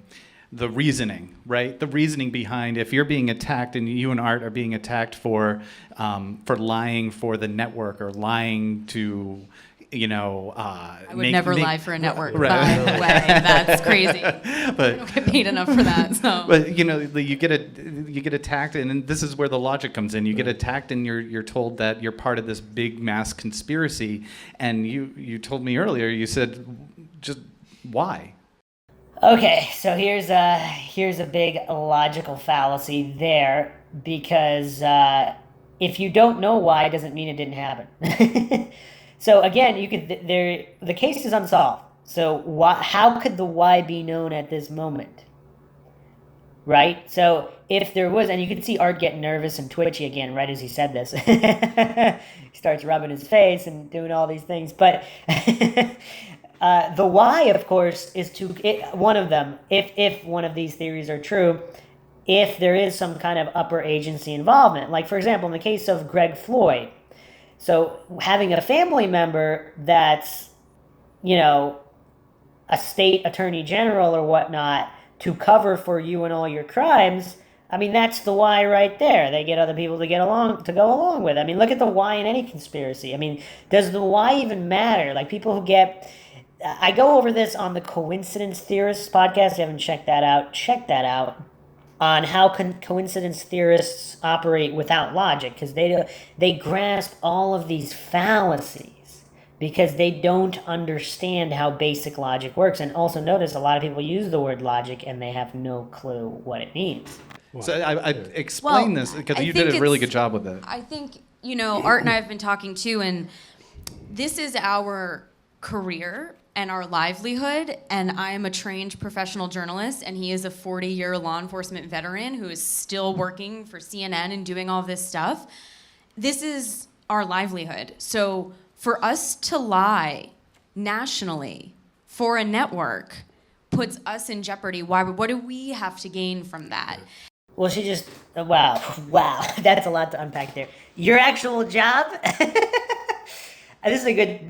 reasoning, right? The reasoning behind if you're being attacked and you and Art are being attacked for lying for the network or lying to, I would never lie for a network, Right. by the way. That's crazy. But I don't get paid enough for that. So. But you get attacked, and this is where the logic comes in. You get attacked, and you're told that you're part of this big mass conspiracy. And you told me earlier, you said, just why? Okay, so here's a big logical fallacy there, because if you don't know why, doesn't mean it didn't happen. So again, the case is unsolved. So how could the why be known at this moment? Right? So if there was, and you could see Art getting nervous and twitchy again right as he said this. He starts rubbing his face and doing all these things. But the why, of course, is one of them, if one of these theories are true, if there is some kind of upper agency involvement. Like, for example, in the case of Greg Floyd, so having a family member that's, a state attorney general or whatnot to cover for you and all your crimes, I mean, that's the why right there. They get other people to go along with. I mean, look at the why in any conspiracy. I mean, does the why even matter? Like, people who I go over this on the Coincidence Theorists podcast. If you haven't checked that out. On how coincidence theorists operate without logic, because they grasp all of these fallacies because they don't understand how basic logic works. And also notice a lot of people use the word logic and they have no clue what it means. So I explain this because you did a really good job with it. I think, Art and I have been talking too, and this is our career and our livelihood, and I'm a trained professional journalist, and he is a 40-year law enforcement veteran who is still working for CNN and doing all this stuff. This is our livelihood. So for us to lie nationally for a network puts us in jeopardy. What do we have to gain from that? Well, wow, that's a lot to unpack there. Your actual job? This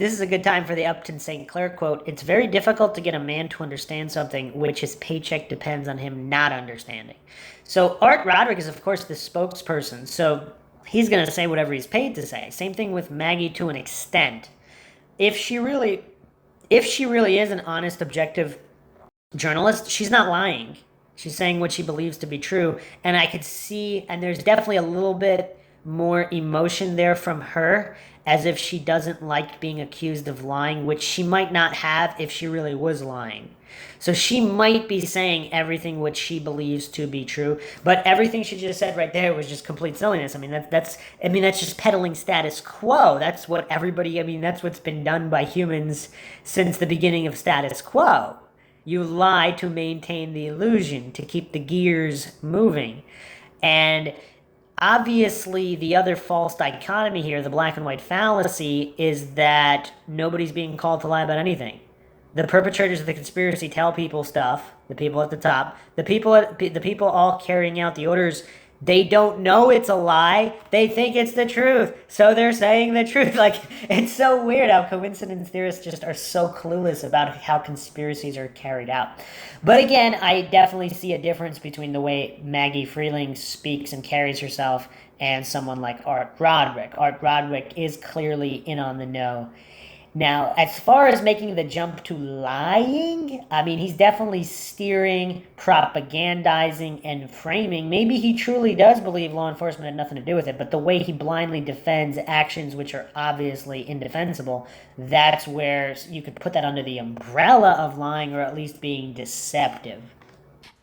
is a good time for the Upton St. Clair quote. It's very difficult to get a man to understand something which his paycheck depends on him not understanding. So Art Roderick is, of course, the spokesperson. So he's going to say whatever he's paid to say. Same thing with Maggie to an extent. If she really is an honest, objective journalist, she's not lying. She's saying what she believes to be true. And I could see, and there's definitely a little bit more emotion there from her, as if she doesn't like being accused of lying, which she might not have if she really was lying. So she might be saying everything which she believes to be true, but everything she just said right there was just complete silliness. I mean, that's just peddling status quo. That's what everybody. I mean, that's what's been done by humans since the beginning of status quo. You lie to maintain the illusion, to keep the gears moving, and obviously, the other false dichotomy here, the black and white fallacy, is that nobody's being called to lie about anything. The perpetrators of the conspiracy tell people stuff, the people at the top, the people all carrying out the orders, they don't know it's a lie. They think it's the truth. So they're saying the truth. Like, it's so weird how coincidence theorists just are so clueless about how conspiracies are carried out. But again, I definitely see a difference between the way Maggie Freleng speaks and carries herself and someone like Art Roderick. Art Roderick is clearly in on the know. Now, as far as making the jump to lying, I mean, he's definitely steering, propagandizing, and framing. Maybe he truly does believe law enforcement had nothing to do with it, but the way he blindly defends actions which are obviously indefensible, that's where you could put that under the umbrella of lying, or at least being deceptive.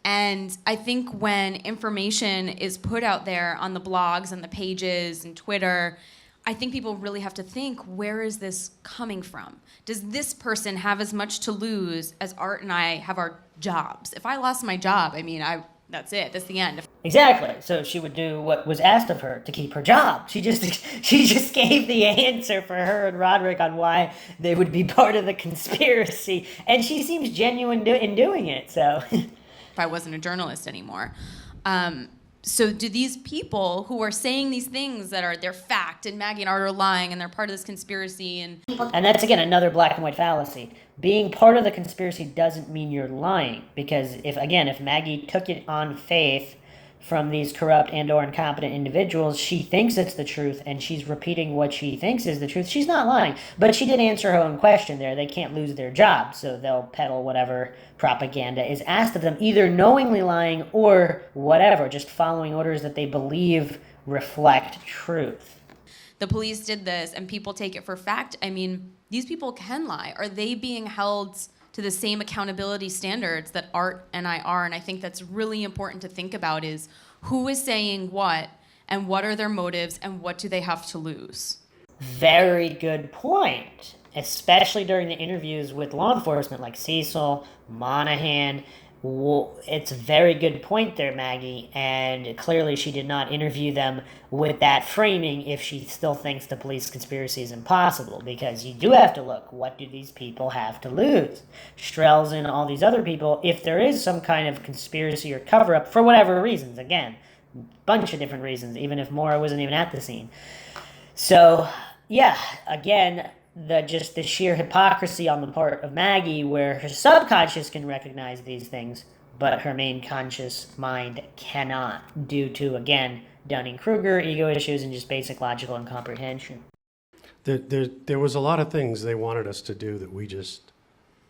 And I think when information is put out there on the blogs and the pages and Twitter, I think people really have to think, where is this coming from? Does this person have as much to lose as Art and I have our jobs? If I lost my job, I mean, that's it. That's the end. Exactly. So she would do what was asked of her to keep her job. She just gave the answer for her and Roderick on why they would be part of the conspiracy, and she seems genuine in doing it. So, if I wasn't a journalist anymore. So do these people who are saying these things that are their fact, and Maggie and Art are lying and they're part of this conspiracy, and that's again another black and white fallacy. Being part of the conspiracy doesn't mean you're lying, because if Maggie took it on faith from these corrupt and or incompetent individuals, she thinks it's the truth and she's repeating what she thinks is the truth, she's not lying. But she did answer her own question there. They can't lose their job, so they'll peddle whatever propaganda is asked of them, either knowingly lying or whatever, just following orders that they believe reflect truth. The police did this and people take it for fact. I mean, these people can lie. Are they being held to the same accountability standards that Art and I are? And I think that's really important to think about, is who is saying what and what are their motives and what do they have to lose? Very good point, especially during the interviews with law enforcement like Cecil, Monahan. It's a very good point there, Maggie, and clearly she did not interview them with that framing if she still thinks the police conspiracy is impossible, because you do have to look, what do these people have to lose? Strelz and all these other people, if there is some kind of conspiracy or cover-up, for whatever reasons, again, bunch of different reasons, even if Maura wasn't even at the scene. So, yeah, again, the sheer hypocrisy on the part of Maggie, where her subconscious can recognize these things, but her main conscious mind cannot, due to, again, Dunning-Kruger, ego issues, and just basic logical incomprehension. There was a lot of things they wanted us to do that we just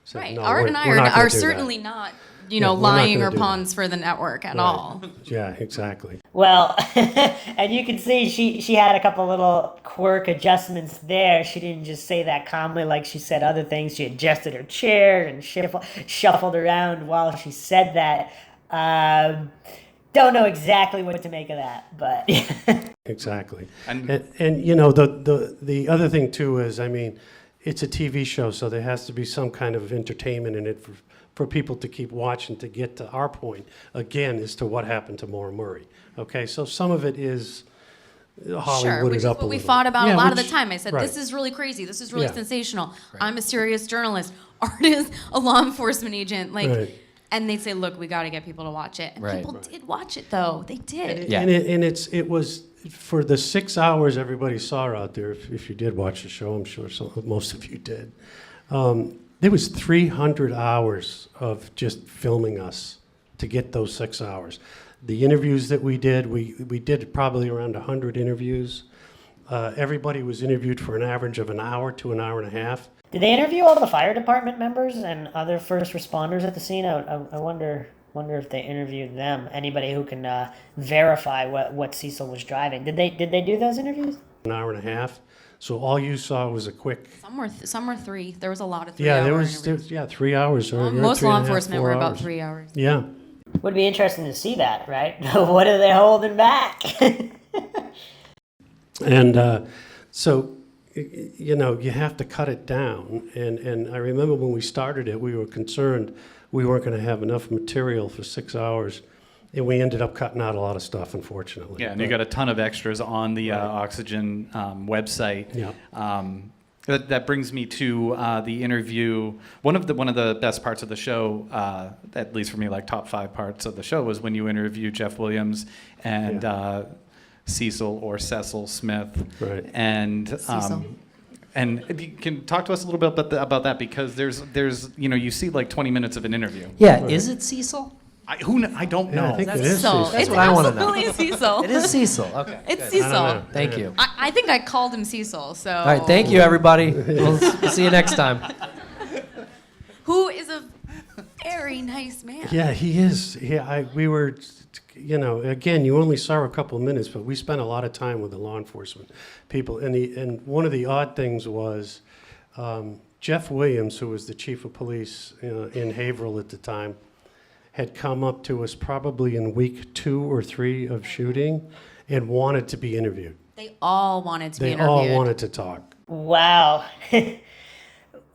said, right. no, Art we're and I not are gonna do certainly that. not, Yeah, we're not lying gonna or do pawns that. for the network at Right. all. Yeah, exactly. Well, and you can see she had a couple little quirk adjustments there. She didn't just say that calmly like she said other things. She adjusted her chair and shuffled around while she said that. Don't know exactly what to make of that, but Exactly. And- And you know, the other thing too is, I mean, it's a TV show, so there has to be some kind of entertainment in it for people to keep watching, to get to our point, again, as to what happened to Maura Murray. Okay, so some of it is Hollywooded Sure, which is up a what we little. fought about Yeah, a lot of which- the time. I said, right. this is really crazy. This is really Yeah. sensational. I'm a serious journalist. Art is a law enforcement agent. Like, Right. and they'd say, look, we got to get people to watch it. And Right. people did watch it, though. They did. Yeah. And it was for the 6 hours everybody saw out there. If you did watch the show, I'm sure most of you did. There was 300 hours of just filming us to get those 6 hours. The interviews that we did did probably around 100 interviews. Everybody was interviewed for an average of an hour to an hour and a half. did they interview all the fire department members and other first responders at the scene? I wonder Wonder if they interviewed them. Anybody who can verify what Cecil was driving. Did they do those interviews? An hour and a half. So all you saw was a quick. Some were 3. There was a lot of 3 Yeah, hour there interviews. was 3 hours. Or Most 3 law and a half, enforcement 4 were about hours. 3 hours. Yeah. Would be interesting to see that, right? What are they holding back? And so, you know, you have to cut it down. And I remember when we started it, we were concerned we weren't going to have enough material for 6 hours. And we ended up cutting out a lot of stuff, unfortunately. Yeah, and you got a ton of extras on the Oxygen website. Yeah. That brings me to the interview. One of the best parts of the show, at least for me, like top 5 parts of the show, was when you interview Jeff Williams and Cecil or Cecil Smith. Right. And Cecil. and you can talk to us a little bit about that, because there's you see like 20 minutes of an interview. Yeah, is it Cecil? I don't Yeah, know. I think it is Cecil. Cecil. It's what I wanna know. absolutely Cecil. It is Cecil. Okay. It's good. Cecil. I don't know. Thank you. I think I called him Cecil. So. All right, thank you, everybody. We'll see you next time. Who is a very nice man. Yeah, he is. Yeah, we were, you know, again, you only saw a couple of minutes, but we spent a lot of time with the law enforcement people. And one of the odd things was Jeff Williams, who was the chief of police in Haverhill at the time, had come up to us probably in week 2 or 3 of shooting and wanted to be interviewed. They all wanted to be They interviewed. all wanted to talk. Wow.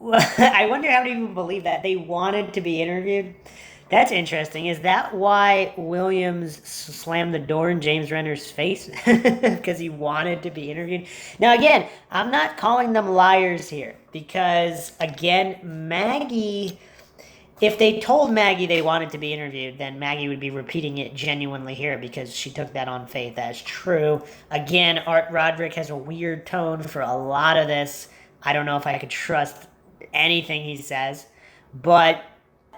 Well, I wonder how many people believe that. They wanted to be interviewed. That's interesting. Is that why Williams slammed the door in James Renner's face? Because he wanted to be interviewed? Now, again, I'm not calling them liars here. Because, again, Maggie... If they told Maggie they wanted to be interviewed, then Maggie would be repeating it genuinely here because she took that on faith as true. Again, Art Roderick has a weird tone for a lot of this. I don't know if I could trust anything he says. But,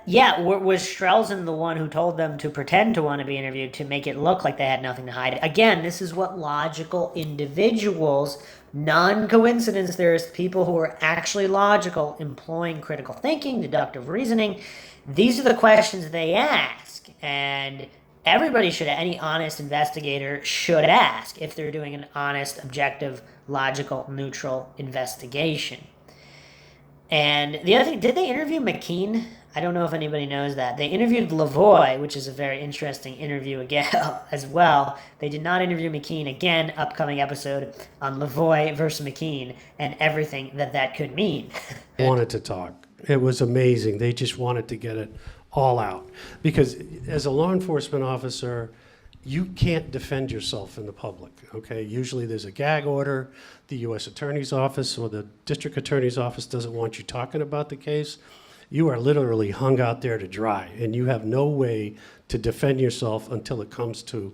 yeah, was Strelzin the one who told them to pretend to want to be interviewed to make it look like they had nothing to hide? Again, this is what logical individuals, non-coincidence theorists, people who are actually logical, employing critical thinking, deductive reasoning, these are the questions they ask. And everybody should, any honest investigator should ask if they're doing an honest, objective, logical, neutral investigation. And the other thing, did they interview McKean? I don't know if anybody knows that. They interviewed Lavoie, which is a very interesting interview again as well. They did not interview McKean. Again, upcoming episode on Lavoie versus McKean and everything that could mean. Wanted to talk. It was amazing. They just wanted to get it all out. Because as a law enforcement officer, you can't defend yourself in the public, okay? Usually there's a gag order. The U.S. Attorney's Office or the District Attorney's Office doesn't want you talking about the case. You are literally hung out there to dry, and you have no way to defend yourself until it comes to,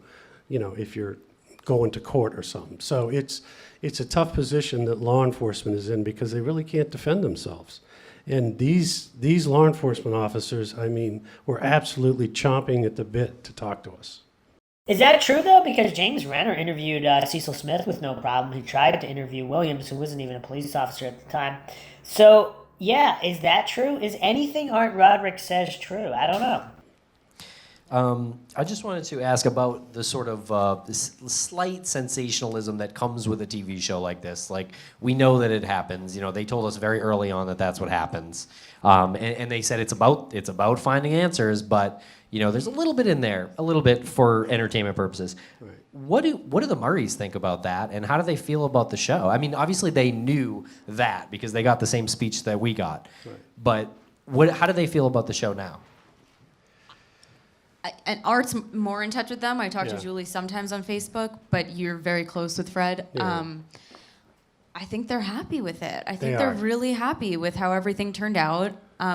you know, if you're going to court or something. So it's a tough position that law enforcement is in because they really can't defend themselves. And these law enforcement officers, I mean, were absolutely chomping at the bit to talk to us. Is that true, though? Because James Renner interviewed Cecil Smith with no problem. He tried to interview Williams, who wasn't even a police officer at the time. So, yeah, is that true? Is anything Art Roderick says true? I don't know. I just wanted to ask about the sort of this slight sensationalism that comes with a TV show like this. Like, we know that it happens. You know, they told us very early on that that's what happens, and they said it's about finding answers. But you know, there's a little bit in there, a little bit for entertainment purposes. Right. What do the Murrays think about that, and how do they feel about the show? I mean, obviously they knew that because they got the same speech that we got. Right. But how do they feel about the show now? And Art's more in touch with them. I talk to Yeah. Julie sometimes on Facebook, but you're very close with Fred. Yeah. I think they're happy with it. I think They they're are. really happy with how everything turned out.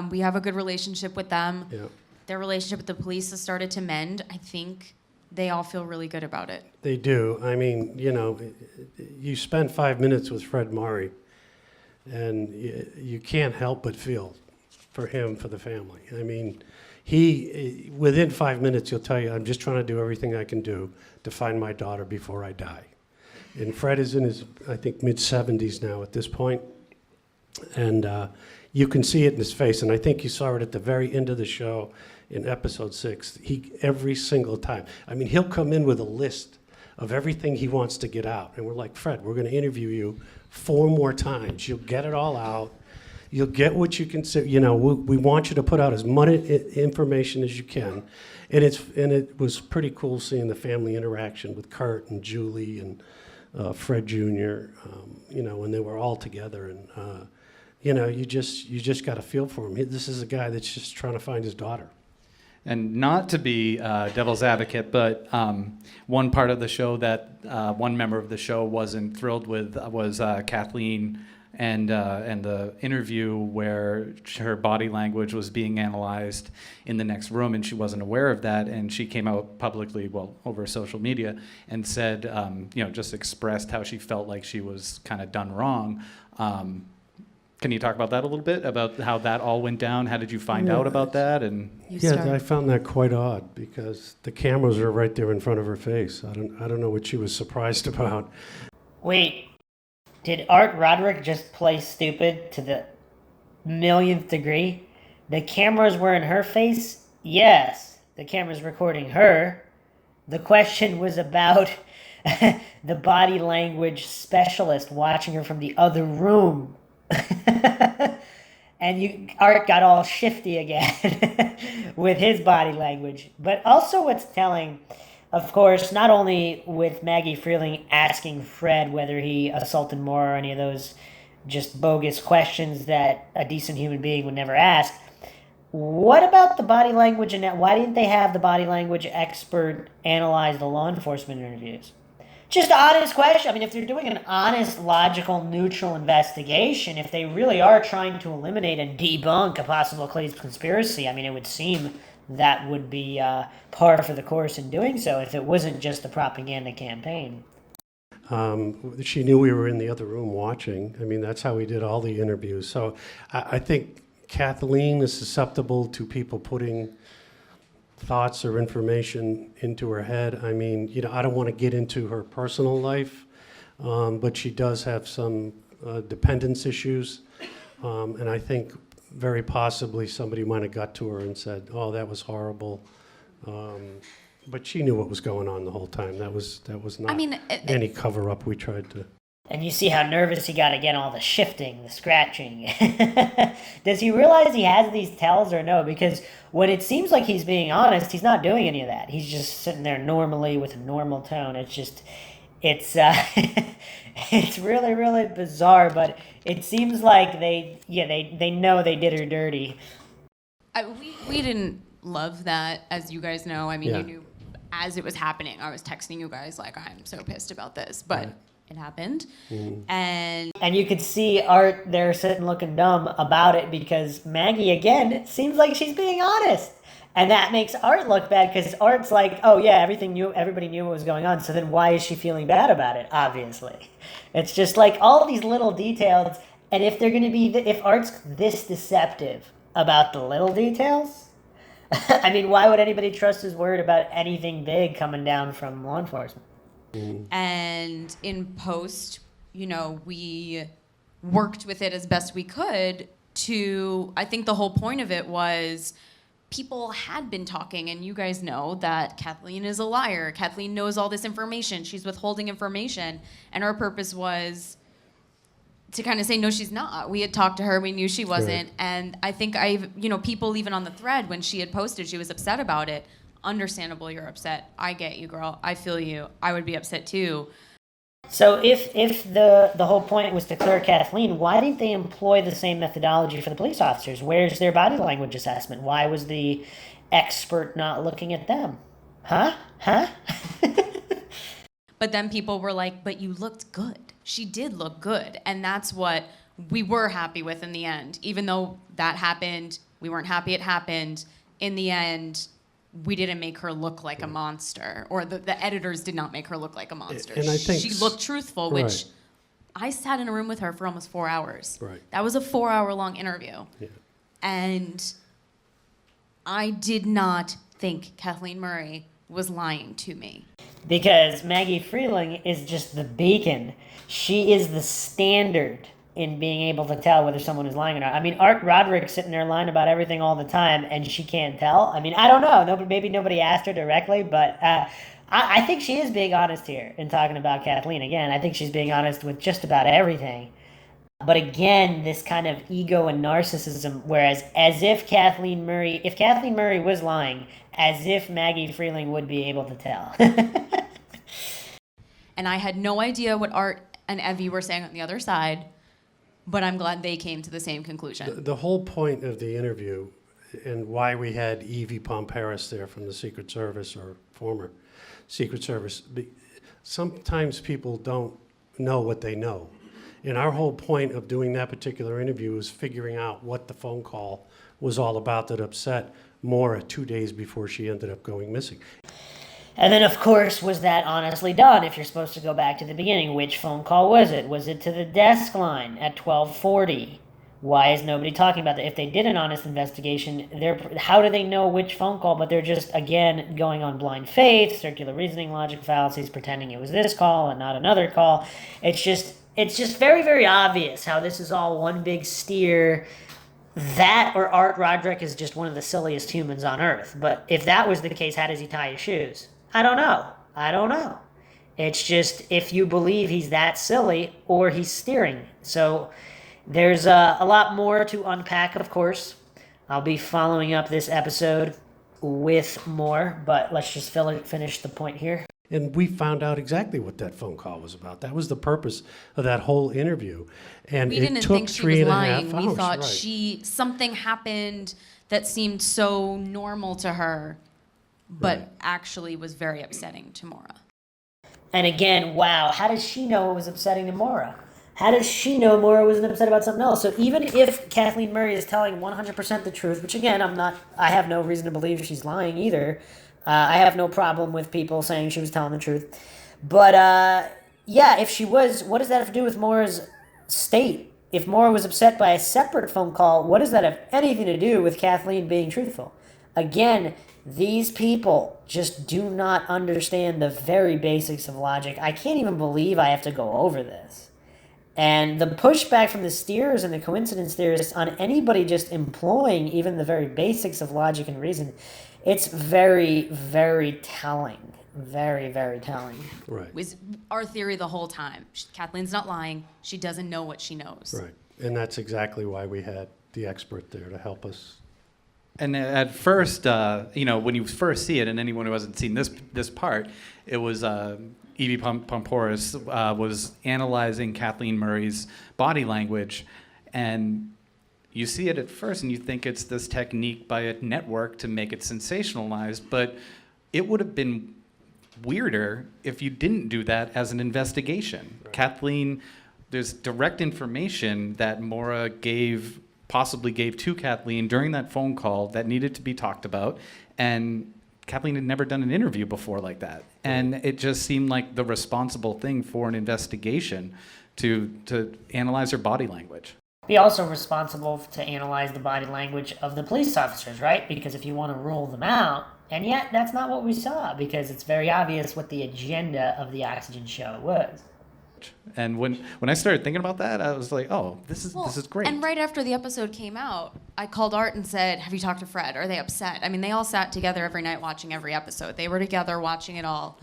We have a good relationship with them. Yeah. Their relationship with the police has started to mend. I think they all feel really good about it. They do. I mean, you know, you spend 5 minutes with Fred Murray, and you can't help but feel for him, for the family. I mean, he, within 5 minutes, he'll tell you, I'm just trying to do everything I can do to find my daughter before I die. And Fred is in his, I think, mid-70s now at this point. And you can see it in his face, and I think you saw it at the very end of the show in episode 6. Every single time. I mean, he'll come in with a list of everything he wants to get out. And we're like, Fred, we're going to interview you 4 more times. You'll get it all out. You'll get what you can say. We want you to put out as much information as you can. And it was pretty cool seeing the family interaction with Kurt and Julie and Fred Jr., when they were all together. And, you just got to feel for him. This is a guy that's just trying to find his daughter. And not to be devil's advocate, but one part of the show that one member of the show wasn't thrilled with was Kathleen and the interview where her body language was being analyzed in the next room, and she wasn't aware of that, and she came out publicly, over social media, and said, just expressed how she felt like she was kind of done wrong. Can you talk about that a little bit, about how that all went down? How did you find out about that? And I found that quite odd because the cameras are right there in front of her face. I don't know what she was surprised about. Wait, did Art Roderick just play stupid to the millionth degree? The cameras were in her face? Yes, the camera's recording her. The question was about the body language specialist watching her from the other room. And Art got all shifty again with his body language. But also what's telling, of course, not only with Maggie Freleng asking Fred whether he assaulted Maura or any of those just bogus questions that a decent human being would never ask. What about the body language? And why didn't they have the body language expert analyze the law enforcement interviews? Just an honest question. I mean, if they're doing an honest, logical, neutral investigation, if they really are trying to eliminate and debunk a possible conspiracy, I mean, it would seem that would be par for the course in doing so if it wasn't just a propaganda campaign. She knew we were in the other room watching. I mean, that's how we did all the interviews. So I think Kathleen is susceptible to people putting thoughts or information into her head. I mean, I don't want to get into her personal life, but she does have some dependence issues. And I think very possibly somebody might have got to her and said, oh, that was horrible. But she knew what was going on the whole time. That was not any cover-up we tried to. And you see how nervous he got again, all the shifting, the scratching. Does he realize he has these tells or no? Because when it seems like he's being honest, he's not doing any of that. He's just sitting there normally with a normal tone. It's it's really, really bizarre, but it seems like they know they did her dirty. We didn't love that, as you guys know. I mean, You knew as it was happening. I was texting you guys like, I'm so pissed about this, but it happened. Mm-hmm. And you could see Art there sitting looking dumb about it because Maggie, again, it seems like she's being honest. And that makes Art look bad because Art's like, oh yeah, everybody knew what was going on, so then why is she feeling bad about it, obviously? It's just like all these little details, and if they're going to be, if Art's this deceptive about the little details, I mean, why would anybody trust his word about anything big coming down from law enforcement? And in post, we worked with it as best we could I think the whole point of it was people had been talking, and you guys know that Kathleen is a liar. Kathleen knows all this information. She's withholding information. And our purpose was to kind of say, no, she's not. We had talked to her. We knew she wasn't. Right. And I think people even on the thread, when she had posted, she was upset about it. Understandable, you're upset. I get you, girl. I feel you. I would be upset too. So if the whole point was to clear Kathleen, why didn't they employ the same methodology for the police officers? Where's their body language assessment? Why was the expert not looking at them? Huh? But then people were like, but you looked good. She did look good. And that's what we were happy with in the end. Even though that happened, we weren't happy it happened. In the end, we didn't make her look like a monster, or the editors did not make her look like a monster. And I think she looked truthful, which I sat in a room with her for almost 4 hours. Right. That was a 4-hour-long interview. Yeah. And I did not think Kathleen Murray was lying to me. Because Maggie Freleng is just the beacon. She is the standard in being able to tell whether someone is lying or not. I mean, Roderick's sitting there lying about everything all the time, and she can't tell. I mean, I don't know. Maybe nobody asked her directly, but I think she is being honest here in talking about Kathleen. Again, I think she's being honest with just about everything. But again, this kind of ego and narcissism, whereas if Kathleen Murray was lying, as if Maggie Freleng would be able to tell. And I had no idea what Art and Evie were saying on the other side, but I'm glad they came to the same conclusion. The whole point of the interview and why we had Evie Pomperis there from the Secret Service, or former Secret Service, sometimes people don't know what they know. And our whole point of doing that particular interview was figuring out what the phone call was all about that upset Maura 2 days before she ended up going missing. And then, of course, was that honestly done? If you're supposed to go back to the beginning, which phone call was it? Was it to the desk line at 12:40? Why is nobody talking about that? If they did an honest investigation, how do they know which phone call? But they're just, again, going on blind faith, circular reasoning, logic fallacies, pretending it was this call and not another call. It's just very, very obvious how this is all one big steer. That or Art Roderick is just one of the silliest humans on earth. But if that was the case, how does he tie his shoes? I don't know. It's just if you believe he's that silly or he's steering. So there's a lot more to unpack, of course. I'll be following up this episode with more, but let's just finish the point here. And we found out exactly what that phone call was about. That was the purpose of that whole interview. And We it didn't took think she three was and a half lying. We hours, thought right. something happened that seemed so normal to her, but Right. actually was very upsetting to Maura. And again, wow, how does she know it was upsetting to Maura? How does she know Maura wasn't upset about something else? So even if Kathleen Murray is telling 100% the truth, which again, I have no reason to believe she's lying either. I have no problem with people saying she was telling the truth. But yeah, if she was, what does that have to do with Maura's state? If Maura was upset by a separate phone call, what does that have anything to do with Kathleen being truthful? Again, these people just do not understand the very basics of logic. I can't even believe I have to go over this. And the pushback from the steers and the coincidence theorists on anybody just employing even the very basics of logic and reason, it's very, very telling. Very, very telling. Right. Was our theory the whole time. Kathleen's not lying. She doesn't know what she knows. Right. And that's exactly why we had the expert there to help us. And at first, when you first see it, and anyone who hasn't seen this part, it was Evie Pomperis was analyzing Kathleen Murray's body language, and you see it at first, and you think it's this technique by a network to make it sensationalized, but it would have been weirder if you didn't do that as an investigation. Right. Kathleen, there's direct information that Maura possibly gave to Kathleen during that phone call that needed to be talked about, and Kathleen had never done an interview before like that. And it just seemed like the responsible thing for an investigation to analyze her body language. Be also responsible to analyze the body language of the police officers, right? Because if you want to rule them out, and yet that's not what we saw, because it's very obvious what the agenda of the Oxygen show was. And when I started thinking about that, I was like, oh, this is great. And right after the episode came out, I called Art and said, have you talked to Fred? Are they upset? I mean, they all sat together every night watching every episode. They were together watching it all.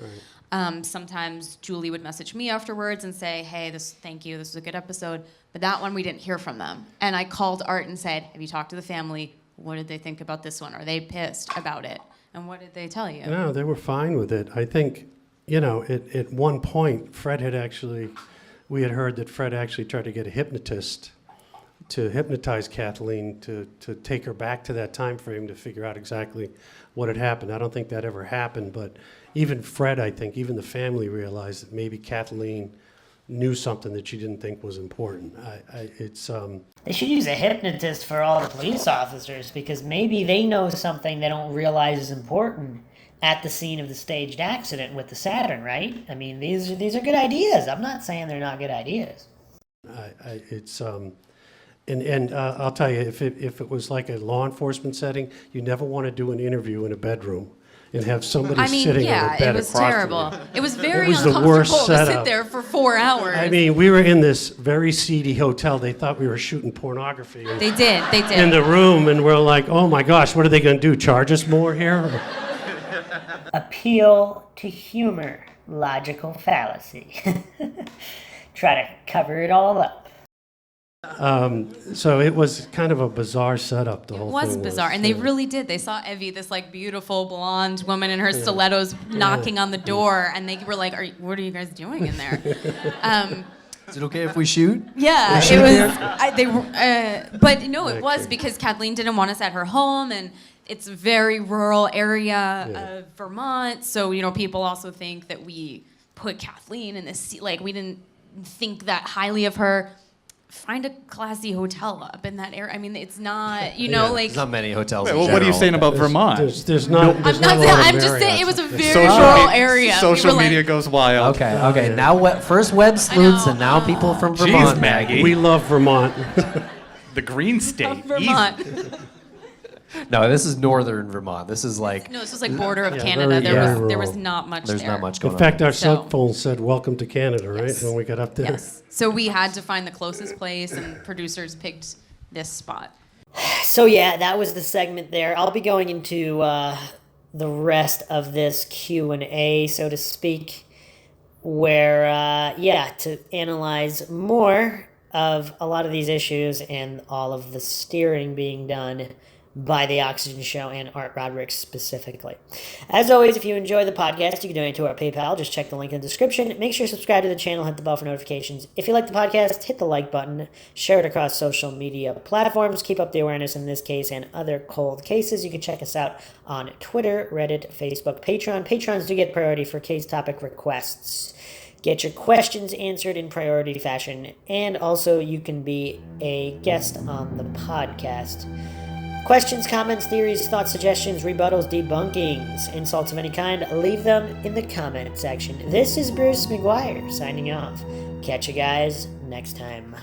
Right. Sometimes Julie would message me afterwards and say, hey, thank you, this was a good episode. But that one, we didn't hear from them. And I called Art and said, have you talked to the family? What did they think about this one? Are they pissed about it? And what did they tell you? No, they were fine with it. I think, at one point, we had heard that Fred actually tried to get a hypnotist to hypnotize Kathleen to take her back to that time frame to figure out exactly what had happened. I don't think that ever happened, but even Fred, I think, even the family realized that maybe Kathleen knew something that she didn't think was important. They should use a hypnotist for all the police officers, because maybe they know something they don't realize is important at the scene of the staged accident with the Saturn, right? I mean, these are good ideas. I'm not saying they're not good ideas. I'll tell you, if it was like a law enforcement setting, you never want to do an interview in a bedroom. and have somebody I mean, sitting on yeah, a bed it was across from terrible. you. It was very was the uncomfortable worst to sit setup. there for 4 hours. I mean, we were in this very seedy hotel. They thought we were shooting pornography They did. in the room, and we're like, oh my gosh, what are they going to do? Charge us more here? Appeal to humor, logical fallacy. Try to cover it all up. So it was kind of a bizarre setup. The It whole was thing bizarre, and they yeah. really did. They saw Evie, this like beautiful blonde woman in her stilettos, knocking on the door, and they were like, "What are you guys doing in there?" Is it okay if we shoot? Yeah, it was. They were, but no, it was because Kathleen didn't want us at her home, and it's a very rural area of Vermont. So people also think that we put Kathleen in this. Like we didn't think that highly of her. Find a classy hotel up in that area. I mean, it's not, like. There's not many hotels. Wait, in well, what are you general. saying about Vermont? There's not. I'm not saying. I'm just saying it was a very rural area. Social We were media like, goes wild. Okay. Now, first web sleuths, and now people from Vermont. Jeez, Maggie. We love Vermont. The Green State. Vermont. No, this is northern Vermont. This is like No, this was like border of Yeah, Canada. very There was rural. not much there's there. not much In going on. fact, our So- cell phone said "Welcome to Canada," right? Yes. When we got up there. Yes. So we had to find the closest place, and producers picked this spot. So yeah, that was the segment there. I'll be going into the rest of this Q&A, so to speak, where, to analyze more of a lot of these issues and all of the steering being done by the Oxygen Show and Art Roderick specifically. As always, if you enjoy the podcast, you can donate to our PayPal. Just check the link in the description. Make sure you subscribe to the channel, hit the bell for notifications. If you like the podcast, hit the like button, share it across social media platforms, keep up the awareness in this case and other cold cases. You can check us out on Twitter, Reddit, Facebook, Patreon. Patrons do get priority for case topic requests. Get your questions answered in priority fashion, and also you can be a guest on the podcast. Questions, comments, theories, thoughts, suggestions, rebuttals, debunkings, insults of any kind, leave them in the comment section. This is Bruce McGuire signing off. Catch you guys next time.